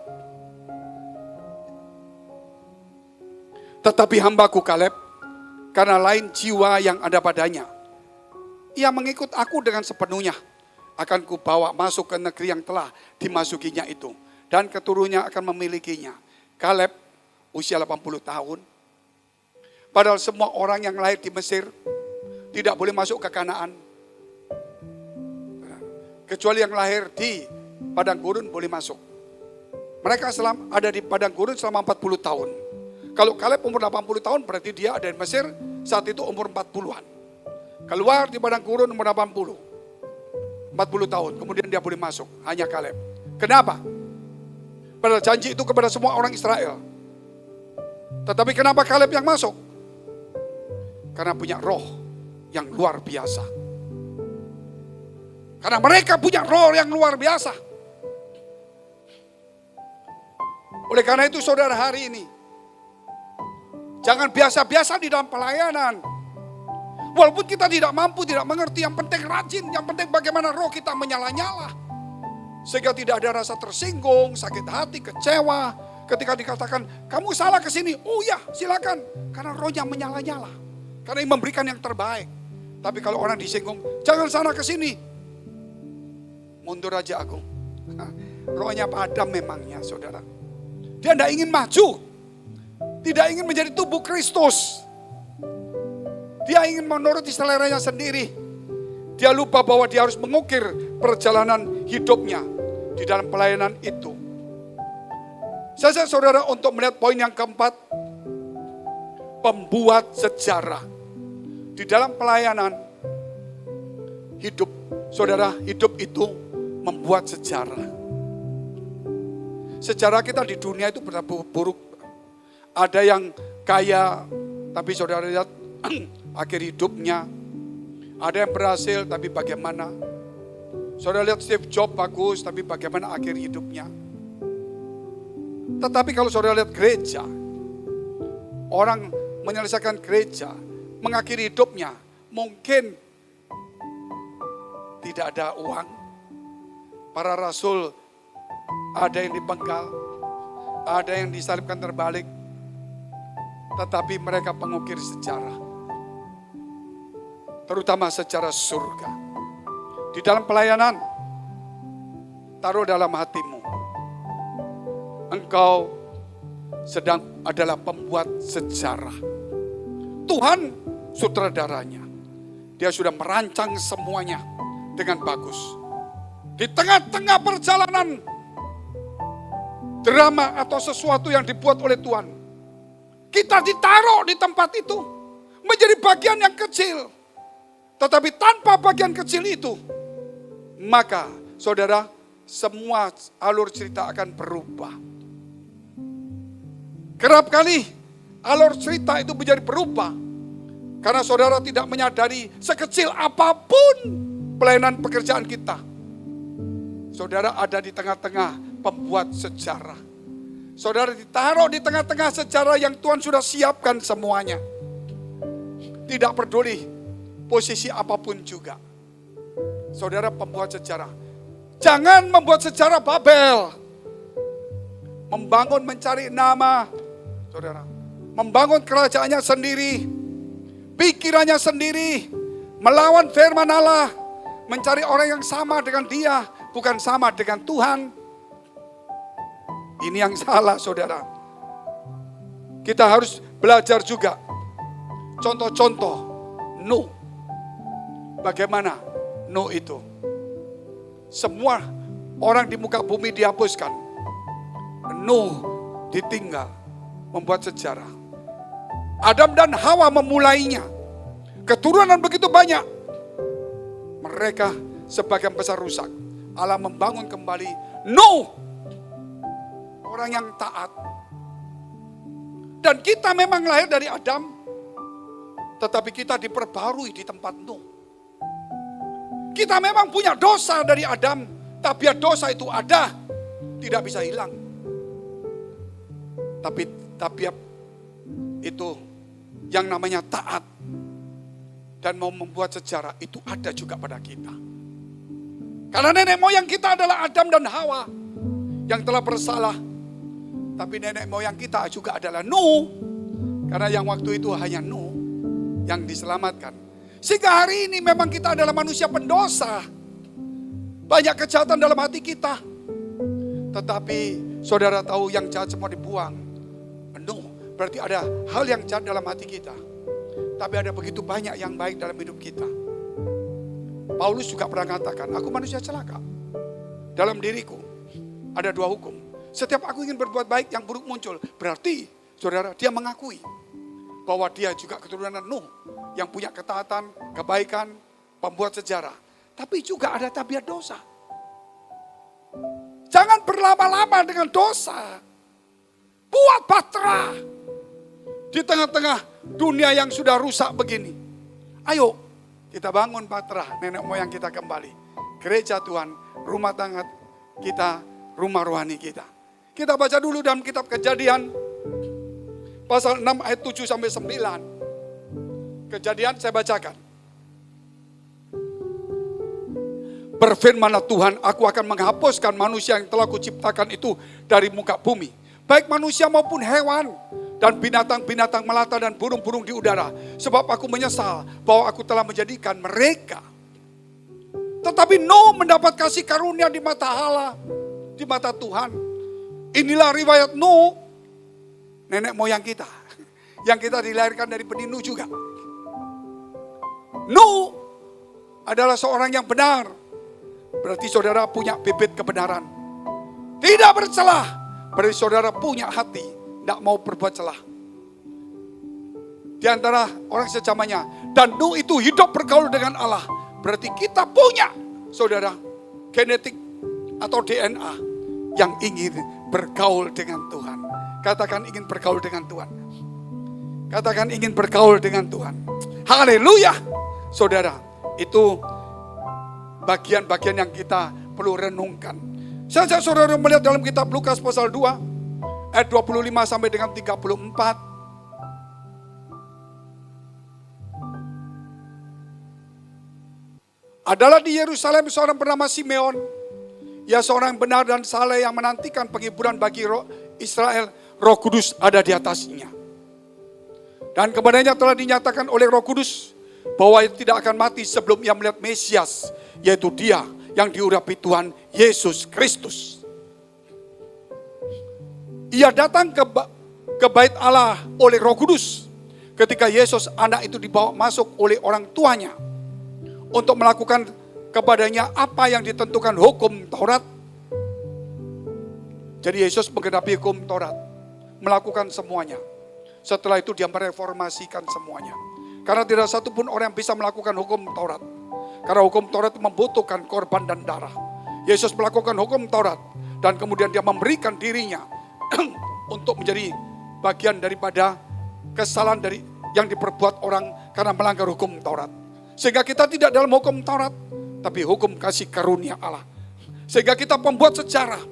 Tetapi hambaku Kaleb, karena lain jiwa yang ada padanya, ia mengikut aku dengan sepenuhnya. Akan kubawa masuk ke negeri yang telah dimasukinya itu, dan keturunannya akan memilikinya. Kaleb usia 80 tahun. Padahal semua orang yang lahir di Mesir tidak boleh masuk ke Kanaan. Kecuali yang lahir di padang gurun boleh masuk. Mereka ada di padang gurun selama 40 tahun. Kalau Kaleb umur 80 tahun berarti dia ada di Mesir saat itu umur 40-an. Keluar di padang gurun umur 40 tahun, kemudian dia boleh masuk, hanya Kaleb. Kenapa? Padahal janji itu kepada semua orang Israel. Tetapi kenapa Kaleb yang masuk? Karena punya roh yang luar biasa. Karena mereka punya roh yang luar biasa. Oleh karena itu saudara hari ini, jangan biasa-biasa di dalam pelayanan. Walaupun kita tidak mampu, tidak mengerti, yang penting rajin, yang penting bagaimana roh kita menyala-nyala. Sehingga tidak ada rasa tersinggung, sakit hati, kecewa. Ketika dikatakan, kamu salah ke sini. Oh ya, silakan. Karena rohnya menyala-nyala. Karena yang memberikan yang terbaik. Tapi kalau orang disinggung, jangan sana ke sini. Mundur aja aku. Rohnya padam memangnya saudara. Dia tidak ingin maju. Tidak ingin menjadi tubuh Kristus. Dia ingin menuruti seleranya sendiri. Dia lupa bahwa dia harus mengukir perjalanan hidupnya di dalam pelayanan itu. Saya saudara untuk melihat poin yang keempat. Pembuat sejarah. Di dalam pelayanan hidup. Saudara, hidup itu membuat sejarah. Sejarah kita di dunia itu benar buruk. Ada yang kaya, tapi saudara lihat akhir hidupnya. Ada yang berhasil, tapi bagaimana? Saudara lihat Steve Jobs bagus, tapi bagaimana akhir hidupnya? Tetapi kalau saudara lihat gereja, orang menyelesaikan gereja, mengakhiri hidupnya, mungkin tidak ada uang. Para rasul ada yang dipenggal, ada yang disalibkan terbalik. Tetapi mereka pengukir sejarah. Terutama sejarah surga. Di dalam pelayanan, taruh dalam hatimu. Engkau sedang adalah pembuat sejarah. Tuhan sutradaranya. Dia sudah merancang semuanya dengan bagus. Di tengah-tengah perjalanan drama atau sesuatu yang dibuat oleh Tuhan, kita ditaruh di tempat itu menjadi bagian yang kecil. Tetapi tanpa bagian kecil itu, maka saudara, semua alur cerita akan berubah. Kerap kali alur cerita itu menjadi berubah karena saudara tidak menyadari sekecil apapun pelayanan pekerjaan kita. Saudara ada di tengah-tengah pembuat sejarah. Saudara ditaruh di tengah-tengah sejarah yang Tuhan sudah siapkan semuanya. Tidak peduli posisi apapun juga. Saudara pembuat sejarah. Jangan membuat sejarah Babel. Membangun mencari nama. Saudara. Membangun kerajaannya sendiri. Pikirannya sendiri. Melawan firman Allah. Mencari orang yang sama dengan dia. Bukan sama dengan Tuhan. Ini yang salah saudara. kita harus belajar juga contoh-contoh no. Bagaimana no itu? Semua orang di muka bumi dihapuskan. Nuh ditinggal, membuat sejarah. Adam dan Hawa memulainya. Keturunan begitu banyak. Mereka sebagian besar rusak. Allah membangun kembali Nuh, orang yang taat. Dan kita memang lahir dari Adam, tetapi kita diperbarui di tempat Nuh. Kita memang punya dosa dari Adam, tapi dosa itu ada, tidak bisa hilang. Tapi itu yang namanya taat dan mau membuat sejarah itu ada juga pada kita. Karena nenek moyang kita adalah Adam dan Hawa yang telah bersalah. Tapi nenek moyang kita juga adalah Nuh. Karena yang waktu itu hanya Nuh yang diselamatkan. Sehingga hari ini memang kita adalah manusia pendosa. Banyak kejahatan dalam hati kita. Tetapi saudara tahu yang jahat semua dibuang. Nuh, berarti ada hal yang jahat dalam hati kita. Tapi ada begitu banyak yang baik dalam hidup kita. Paulus juga pernah katakan, aku manusia celaka. Dalam diriku ada dua hukum. Setiap aku ingin berbuat baik, yang buruk muncul. Berarti, saudara, dia mengakui bahwa dia juga keturunan Nuh yang punya ketaatan, kebaikan, pembuat sejarah. Tapi juga ada tabiat dosa. Jangan berlama-lama dengan dosa. Buat batra di tengah-tengah dunia yang sudah rusak begini. Ayo kita bangun batra nenek moyang kita kembali. Gereja Tuhan, rumah tangga kita, rumah rohani kita. Kita baca dulu dalam kitab Kejadian pasal 6 ayat 7 sampai 9. Kejadian saya bacakan. Berfirmanlah Tuhan, aku akan menghapuskan manusia yang telah kuciptakan itu dari muka bumi. Baik manusia maupun hewan. Dan binatang-binatang melata dan burung-burung di udara. Sebab aku menyesal bahwa aku telah menjadikan mereka. Tetapi Nuh mendapat kasih karunia di mata Allah. Di mata Tuhan. Inilah riwayat Nuh. Nenek moyang kita. Yang kita dilahirkan dari benih Nuh juga. Nuh adalah seorang yang benar. Berarti saudara punya bibit kebenaran. Tidak bercelah. Berarti saudara punya hati. Tidak mau berbuat celah. Di antara orang sejamannya. Dan Nuh itu hidup bergaul dengan Allah. Berarti kita punya, saudara, genetik atau DNA yang ingin bergaul dengan Tuhan. Katakan ingin bergaul dengan Tuhan. Katakan ingin bergaul dengan Tuhan. Haleluya. Saudara, itu bagian-bagian yang kita perlu renungkan. Saya saudara melihat dalam kitab Lukas pasal 2. Ayat 25 sampai dengan 34. Adalah di Yerusalem seorang bernama Simeon. Ia seorang yang benar dan saleh yang menantikan penghiburan bagi Israel. Roh Kudus ada di atasnya. Dan kepadanya telah dinyatakan oleh Roh Kudus bahwa ia tidak akan mati sebelum ia melihat Mesias. Yaitu dia yang diurapi Tuhan Yesus Kristus. Ia datang ke bait Allah oleh Roh Kudus. Ketika Yesus anak itu dibawa masuk oleh orang tuanya. Untuk melakukan kepadanya apa yang ditentukan hukum Taurat. Jadi Yesus menggenapi hukum Taurat. Melakukan semuanya. Setelah itu dia mereformasikan semuanya. Karena tidak satu pun orang yang bisa melakukan hukum Taurat. Karena hukum Taurat membutuhkan korban dan darah. Yesus melakukan hukum Taurat. Dan kemudian dia memberikan dirinya untuk menjadi bagian daripada kesalahan dari yang diperbuat orang karena melanggar hukum Taurat. Sehingga kita tidak dalam hukum Taurat, tapi hukum kasih karunia Allah. Sehingga kita membuat sejarah,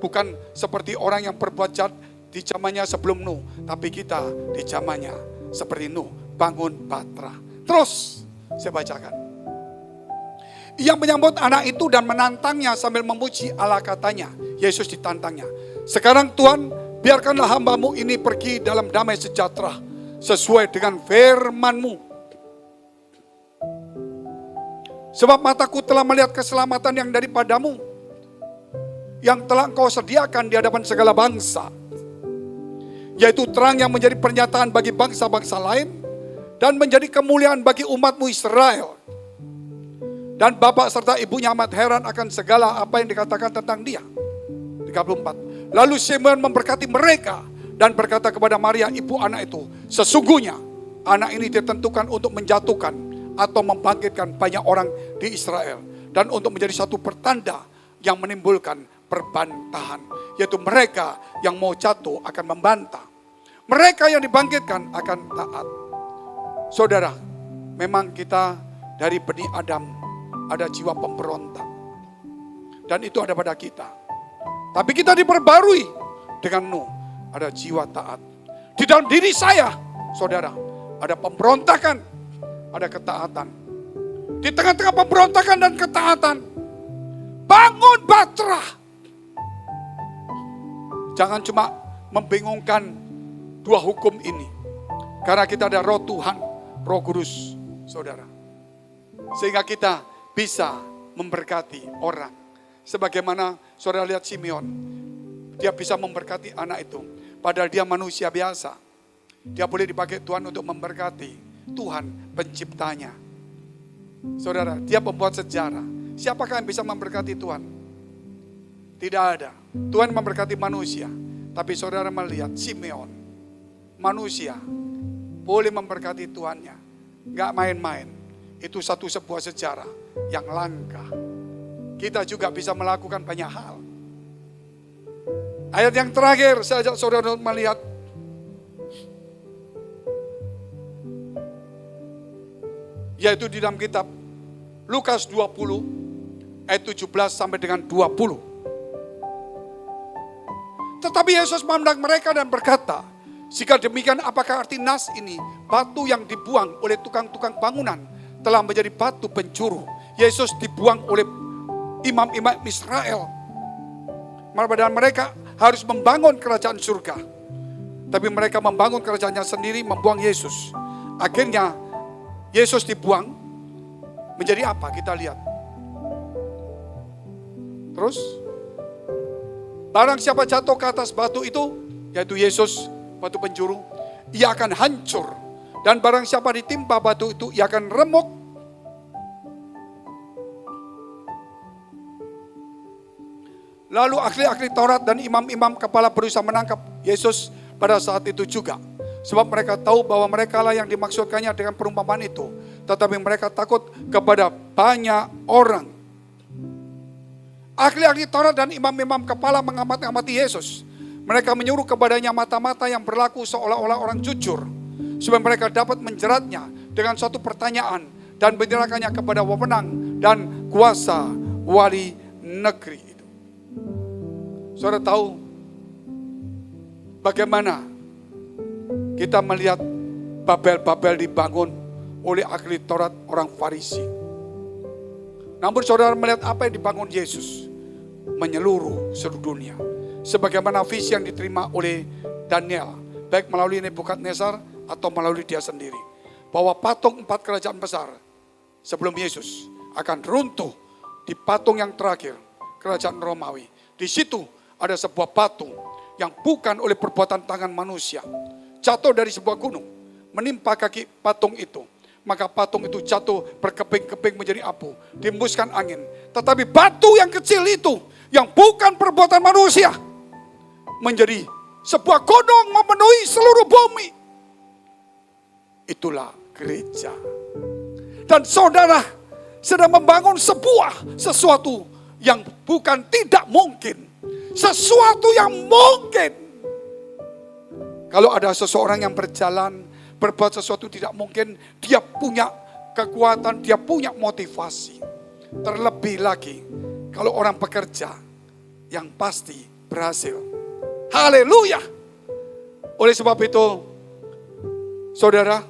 bukan seperti orang yang berbuat jahat di zamannya sebelum Nuh, tapi kita di zamannya seperti Nuh, bangun batra. Terus saya bacakan. Ia menyambut anak itu dan menantangnya sambil memuji Allah, katanya. Yesus ditantangnya. Sekarang Tuhan, biarkanlah hambamu ini pergi dalam damai sejahtera sesuai dengan firman-Mu. Sebab mataku telah melihat keselamatan yang daripadamu, yang telah Engkau sediakan di hadapan segala bangsa, yaitu terang yang menjadi pernyataan bagi bangsa-bangsa lain dan menjadi kemuliaan bagi umatmu Israel. Dan bapak serta ibunya amat heran akan segala apa yang dikatakan tentang dia. 34. Lalu Simeon memberkati mereka dan berkata kepada Maria ibu anak itu, sesungguhnya anak ini ditentukan untuk menjatuhkan atau membangkitkan banyak orang di Israel, dan untuk menjadi satu pertanda yang menimbulkan perbantahan, yaitu mereka yang mau jatuh akan membantah, mereka yang dibangkitkan akan taat. Saudara, memang kita dari benih Adam ada jiwa pemberontak, dan itu ada pada kita. Tapi kita diperbarui dengan Nuh, ada jiwa taat. Di dalam diri saya, saudara, ada pemberontakan, ada ketaatan. Di tengah-tengah pemberontakan dan ketaatan, bangun Batra. Jangan cuma membingungkan dua hukum ini. Karena kita ada roh Tuhan, roh kudus, saudara. Sehingga kita bisa memberkati orang. Sebagaimana saudara lihat Simeon, dia bisa memberkati anak itu. Padahal dia manusia biasa. Dia boleh dipakai Tuhan untuk memberkati Tuhan penciptanya. Saudara, dia pembuat sejarah. Siapakah yang bisa memberkati Tuhan? Tidak ada. Tuhan memberkati manusia. Tapi saudara melihat Simeon, manusia boleh memberkati Tuhannya. Gak main-main. Itu sebuah sejarah yang langka. Kita juga bisa melakukan banyak hal. Ayat yang terakhir saya ajak saudara melihat. Yaitu di dalam kitab Lukas 20 ayat 17 sampai dengan 20. Tetapi Yesus memandang mereka dan berkata, jika demikian apakah arti nas ini? Batu yang dibuang oleh tukang-tukang bangunan telah menjadi batu pencuru. Yesus dibuang oleh imam-imam Israel. Dan mereka harus membangun kerajaan surga. Tapi mereka membangun kerajaannya sendiri, membuang Yesus. Akhirnya Yesus dibuang menjadi apa? Kita lihat. Terus, barang siapa jatuh ke atas batu itu, yaitu Yesus, batu penjuru, ia akan hancur. Dan barang siapa ditimpa batu itu, ia akan remuk. Lalu ahli-ahli Taurat dan imam-imam kepala berusaha menangkap Yesus pada saat itu juga. Sebab mereka tahu bahwa mereka lah yang dimaksudkannya dengan perumpamaan itu. Tetapi mereka takut kepada banyak orang. Ahli-ahli Taurat dan imam-imam kepala mengamati Yesus. Mereka menyuruh kepadanya mata-mata yang berlaku seolah-olah orang jujur. Supaya mereka dapat menjeratnya dengan suatu pertanyaan. Dan menyerahkannya kepada wewenang dan kuasa wali negeri itu. Saudara tahu bagaimana kita melihat Babel-Babel dibangun oleh ahli Taurat orang Farisi. Namun saudara melihat apa yang dibangun Yesus menyeluruh seluruh dunia. Sebagaimana visi yang diterima oleh Daniel, baik melalui Nebukadnezar atau melalui dia sendiri. Bahwa patung 4 kerajaan besar sebelum Yesus akan runtuh di patung yang terakhir, kerajaan Romawi. Di situ ada sebuah patung yang bukan oleh perbuatan tangan manusia. Jatuh dari sebuah gunung, menimpa kaki patung itu. Maka patung itu jatuh berkeping-keping menjadi abu, dihembuskan angin. Tetapi batu yang kecil itu, yang bukan perbuatan manusia, menjadi sebuah gunung memenuhi seluruh bumi. Itulah gereja. Dan saudara sedang membangun sesuatu yang bukan tidak mungkin. Sesuatu yang mungkin. Kalau ada seseorang yang berjalan, berbuat sesuatu tidak mungkin, dia punya kekuatan, dia punya motivasi. Terlebih lagi, kalau orang bekerja, yang pasti berhasil. Haleluya. Oleh sebab itu, saudara,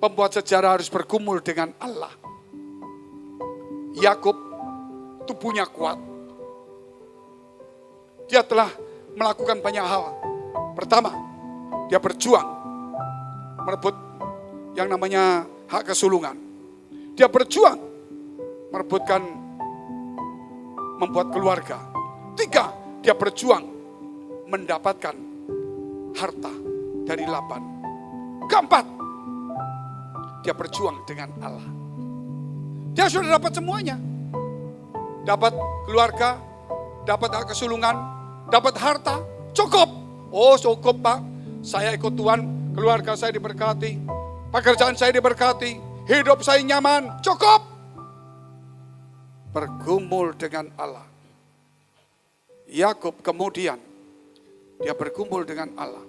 pembuat sejarah harus bergumul dengan Allah. Yakub tubuhnya kuat. Dia telah melakukan banyak hal. Pertama, dia berjuang merebut yang namanya hak kesulungan. Dia berjuang merebutkan membuat keluarga. 3, dia berjuang mendapatkan harta dari Laban. Keempat, dia berjuang dengan Allah. Dia sudah dapat semuanya. Dapat keluarga, dapat hak kesulungan, dapat harta, cukup. Oh cukup Pak, saya ikut Tuhan, keluarga saya diberkati, pekerjaan saya diberkati, hidup saya nyaman, cukup. Bergumul dengan Allah. Yakub kemudian, dia bergumul dengan Allah.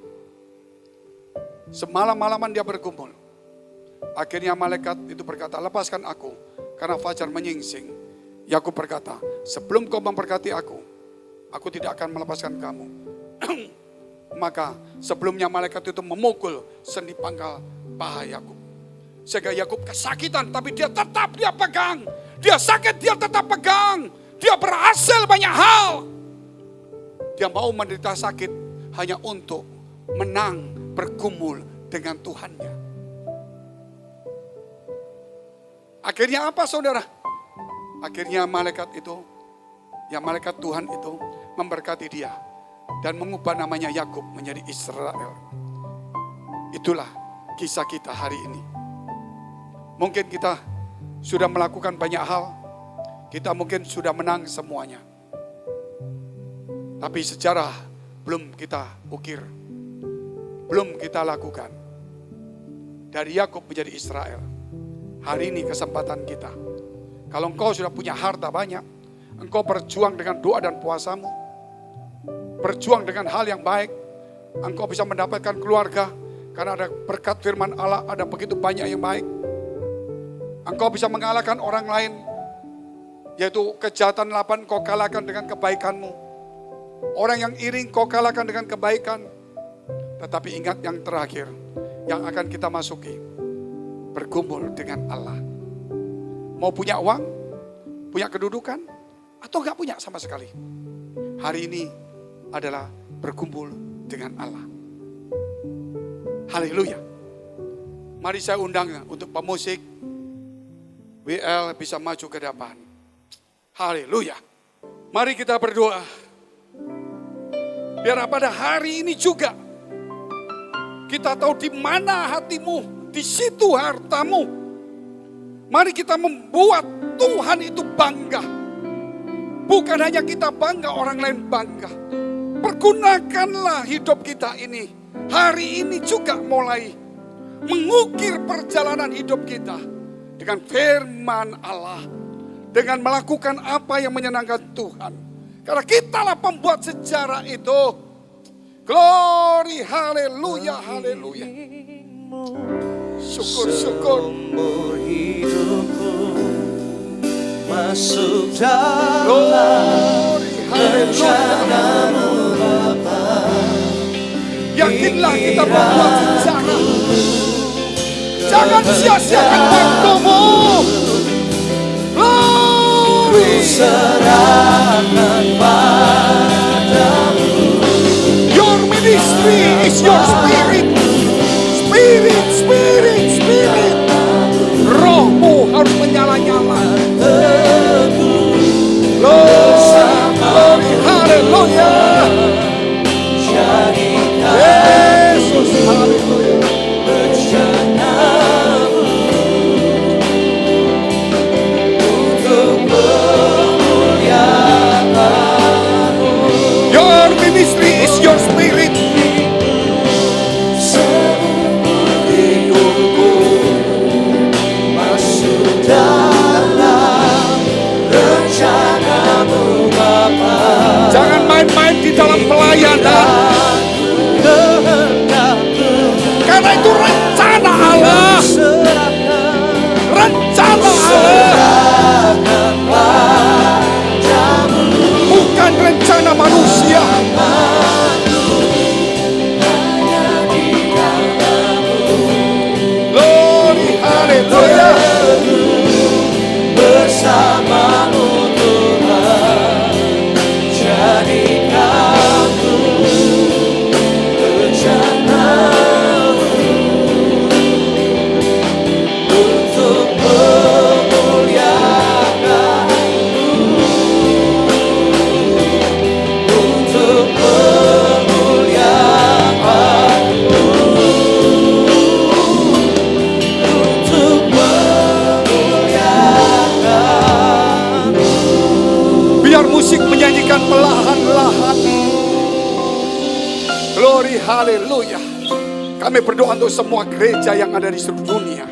Semalam-malaman dia bergumul. Akhirnya malaikat itu berkata, lepaskan aku, karena fajar menyingsing. Yakub berkata, sebelum kau memberkati aku tidak akan melepaskan kamu. Maka sebelumnya malaikat itu memukul sendi pangkal paha Yakub. Sehingga Yakub kesakitan, tapi dia tetap pegang. Dia sakit, dia tetap pegang. Dia berhasil banyak hal. Dia mau menderita sakit hanya untuk menang bergumul dengan Tuhannya. Akhirnya apa saudara? Akhirnya malaikat Tuhan itu memberkati dia dan mengubah namanya Yakub menjadi Israel. Itulah kisah kita hari ini. Mungkin kita sudah melakukan banyak hal, kita mungkin sudah menang semuanya. Tapi sejarah belum kita ukir, belum kita lakukan. Dari Yakub menjadi Israel. Hari ini kesempatan kita. Kalau engkau sudah punya harta banyak, engkau berjuang dengan doa dan puasamu, berjuang dengan hal yang baik, engkau bisa mendapatkan keluarga, karena ada berkat firman Allah, ada begitu banyak yang baik. Engkau bisa mengalahkan orang lain, yaitu kejahatan Laban kau kalahkan dengan kebaikanmu. Orang yang iri kau kalahkan dengan kebaikan. Tetapi ingat yang terakhir, yang akan kita masuki, bergumul dengan Allah. Mau punya uang, punya kedudukan, atau gak punya sama sekali. Hari ini adalah bergumul dengan Allah. Haleluya. Mari saya undang untuk pemusik WL bisa maju ke depan. Haleluya. Mari kita berdoa. Biar pada hari ini juga kita tahu di mana hatimu, di situ hartamu. Mari kita membuat Tuhan itu bangga. Bukan hanya kita bangga, orang lain bangga. Pergunakanlah hidup kita ini. Hari ini juga mulai mengukir perjalanan hidup kita dengan firman Allah. Dengan melakukan apa yang menyenangkan Tuhan. Karena kitalah pembuat sejarah itu. Glory, haleluya, haleluya. Syukur. Hidupku masuk dalam rencanamu Bapa. Yakinlah kita membuat sejarah. Jangan sia-siakan waktumu. Glory. Serahkan padamu. Your ministry is your spirit. Spirit. Rohmu harus menyala-nyala. Glory, haleluya. Yesus, haleluya. Your ministry is your spirit. Haleluya. Kami berdoa untuk semua gereja yang ada di seluruh dunia.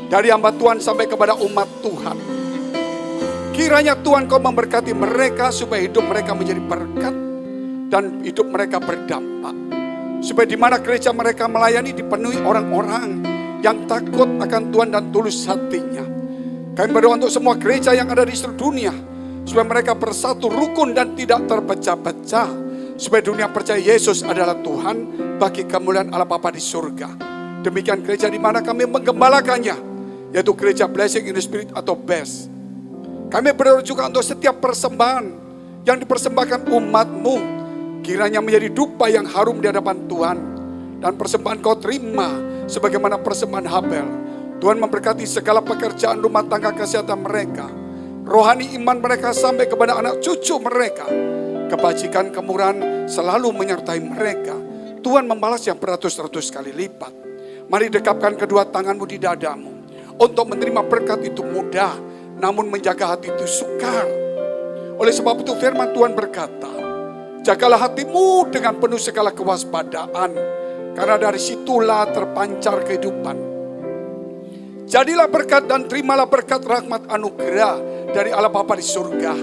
Dari hamba Tuhan sampai kepada umat Tuhan. Kiranya Tuhan kau memberkati mereka supaya hidup mereka menjadi berkat dan hidup mereka berdampak. Supaya di mana gereja mereka melayani dipenuhi orang-orang yang takut akan Tuhan dan tulus hatinya. Kami berdoa untuk semua gereja yang ada di seluruh dunia. Supaya mereka bersatu rukun dan tidak terpecah-pecah. Supaya dunia percaya Yesus adalah Tuhan bagi kemuliaan Allah Bapa di surga. Demikian gereja di mana kami menggembalakannya, yaitu gereja Blessing in the Spirit atau BES. Kami berdoa juga untuk setiap persembahan yang dipersembahkan umat-Mu, kiranya menjadi dupa yang harum di hadapan Tuhan. Dan persembahan kau terima sebagaimana persembahan Habel. Tuhan memberkati segala pekerjaan rumah tangga kesehatan mereka. Rohani iman mereka sampai kepada anak cucu mereka. Kebajikan kemurahan selalu menyertai mereka. Tuhan membalas yang beratus-ratus kali lipat. Mari dekapkan kedua tanganmu di dadamu. Untuk menerima berkat itu mudah, namun menjaga hati itu sukar. Oleh sebab itu firman Tuhan berkata, jagalah hatimu dengan penuh segala kewaspadaan, karena dari situlah terpancar kehidupan. Jadilah berkat dan terimalah berkat rahmat anugerah dari Allah Bapa di surga,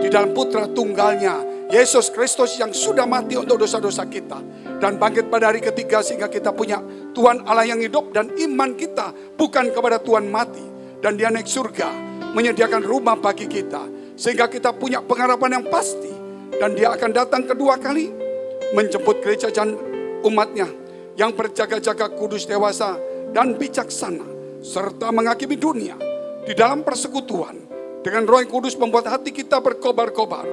di dalam Putra Tunggalnya, Yesus Kristus yang sudah mati untuk dosa-dosa kita, dan bangkit pada hari ketiga sehingga kita punya Tuhan Allah yang hidup, dan iman kita bukan kepada Tuhan mati, dan Dia naik surga, menyediakan rumah bagi kita, sehingga kita punya pengharapan yang pasti, dan Dia akan datang kedua kali, menjemput gereja dan umatnya, yang berjaga-jaga kudus, dewasa, dan bijaksana, serta menghakimi dunia, di dalam persekutuan, dengan Roh yang Kudus membuat hati kita berkobar-kobar,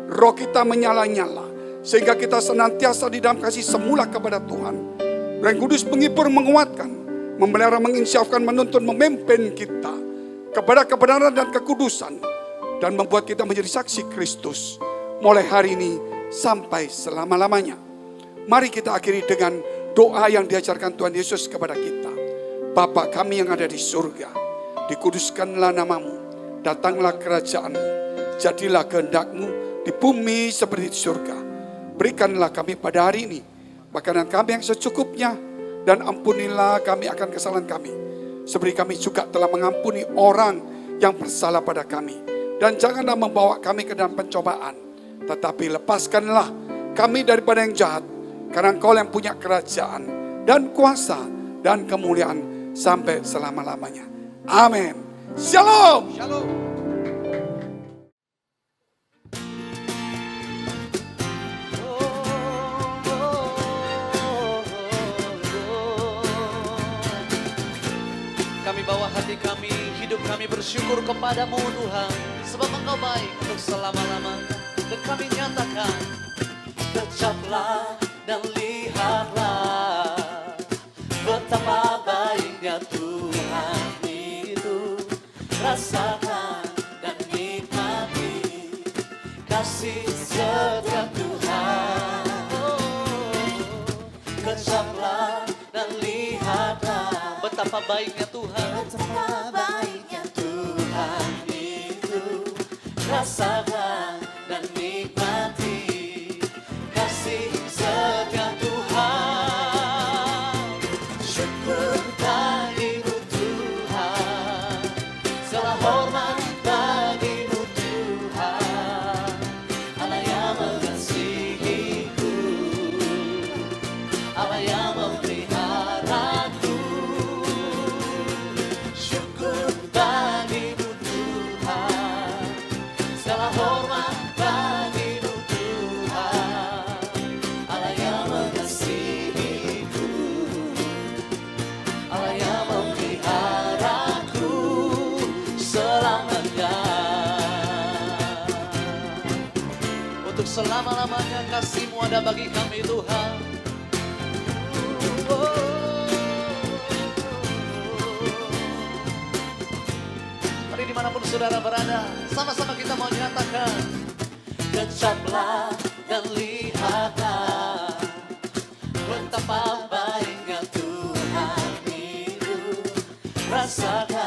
roh kita menyala-nyala, sehingga kita senantiasa di dalam kasih semula kepada Tuhan. Roh yang Kudus menghibur, menguatkan, memelihara, menginsyafkan, menuntun, memimpin kita kepada kebenaran dan kekudusan, dan membuat kita menjadi saksi Kristus mulai hari ini sampai selama-lamanya. Mari kita akhiri dengan doa yang diajarkan Tuhan Yesus kepada kita. Bapa kami yang ada di surga, dikuduskanlah namamu, datanglah kerajaanmu, jadilah kehendak-Mu di bumi seperti di surga. Berikanlah kami pada hari ini makanan kami yang secukupnya, dan ampunilah kami akan kesalahan kami, seperti kami juga telah mengampuni orang yang bersalah pada kami. Dan janganlah membawa kami ke dalam pencobaan, tetapi lepaskanlah kami daripada yang jahat, karena Engkau yang punya kerajaan dan kuasa dan kemuliaan sampai selama-lamanya. Amin. Shalom. Shalom. Kami bawa hati kami, hidup kami bersyukur kepadamu Tuhan, sebab Engkau baik untuk selama-lamanya. Dan kami nyatakan, kecaplah dan lihatlah betapa baiknya Tuhan itu. Rasakan dan nikmati kasih setia Tuhan. Kecaplah dan lihatlah betapa baiknya Tuhan. Betapa baiknya Tuhan itu. Rasakan dan nikmati kasih setia Tuhan. Syukur bagimu Tuhan, segala hormat bagimu Tuhan, Allah yang mengasihiku, Allah yang memeliharaku. Syukur bagimu Tuhan, segala hormat bagimu Tuhan, Allah yang mengasihiku, Allah yang memeliharaku selamanya. Untuk selama-lamanya kasih-Mu ada bagi kami Tuhan. Mari dimanapun saudara berada, sama-sama kita mau nyatakan, kecaplah dan lihatlah betapa baiknya Tuhan itu. Rasakan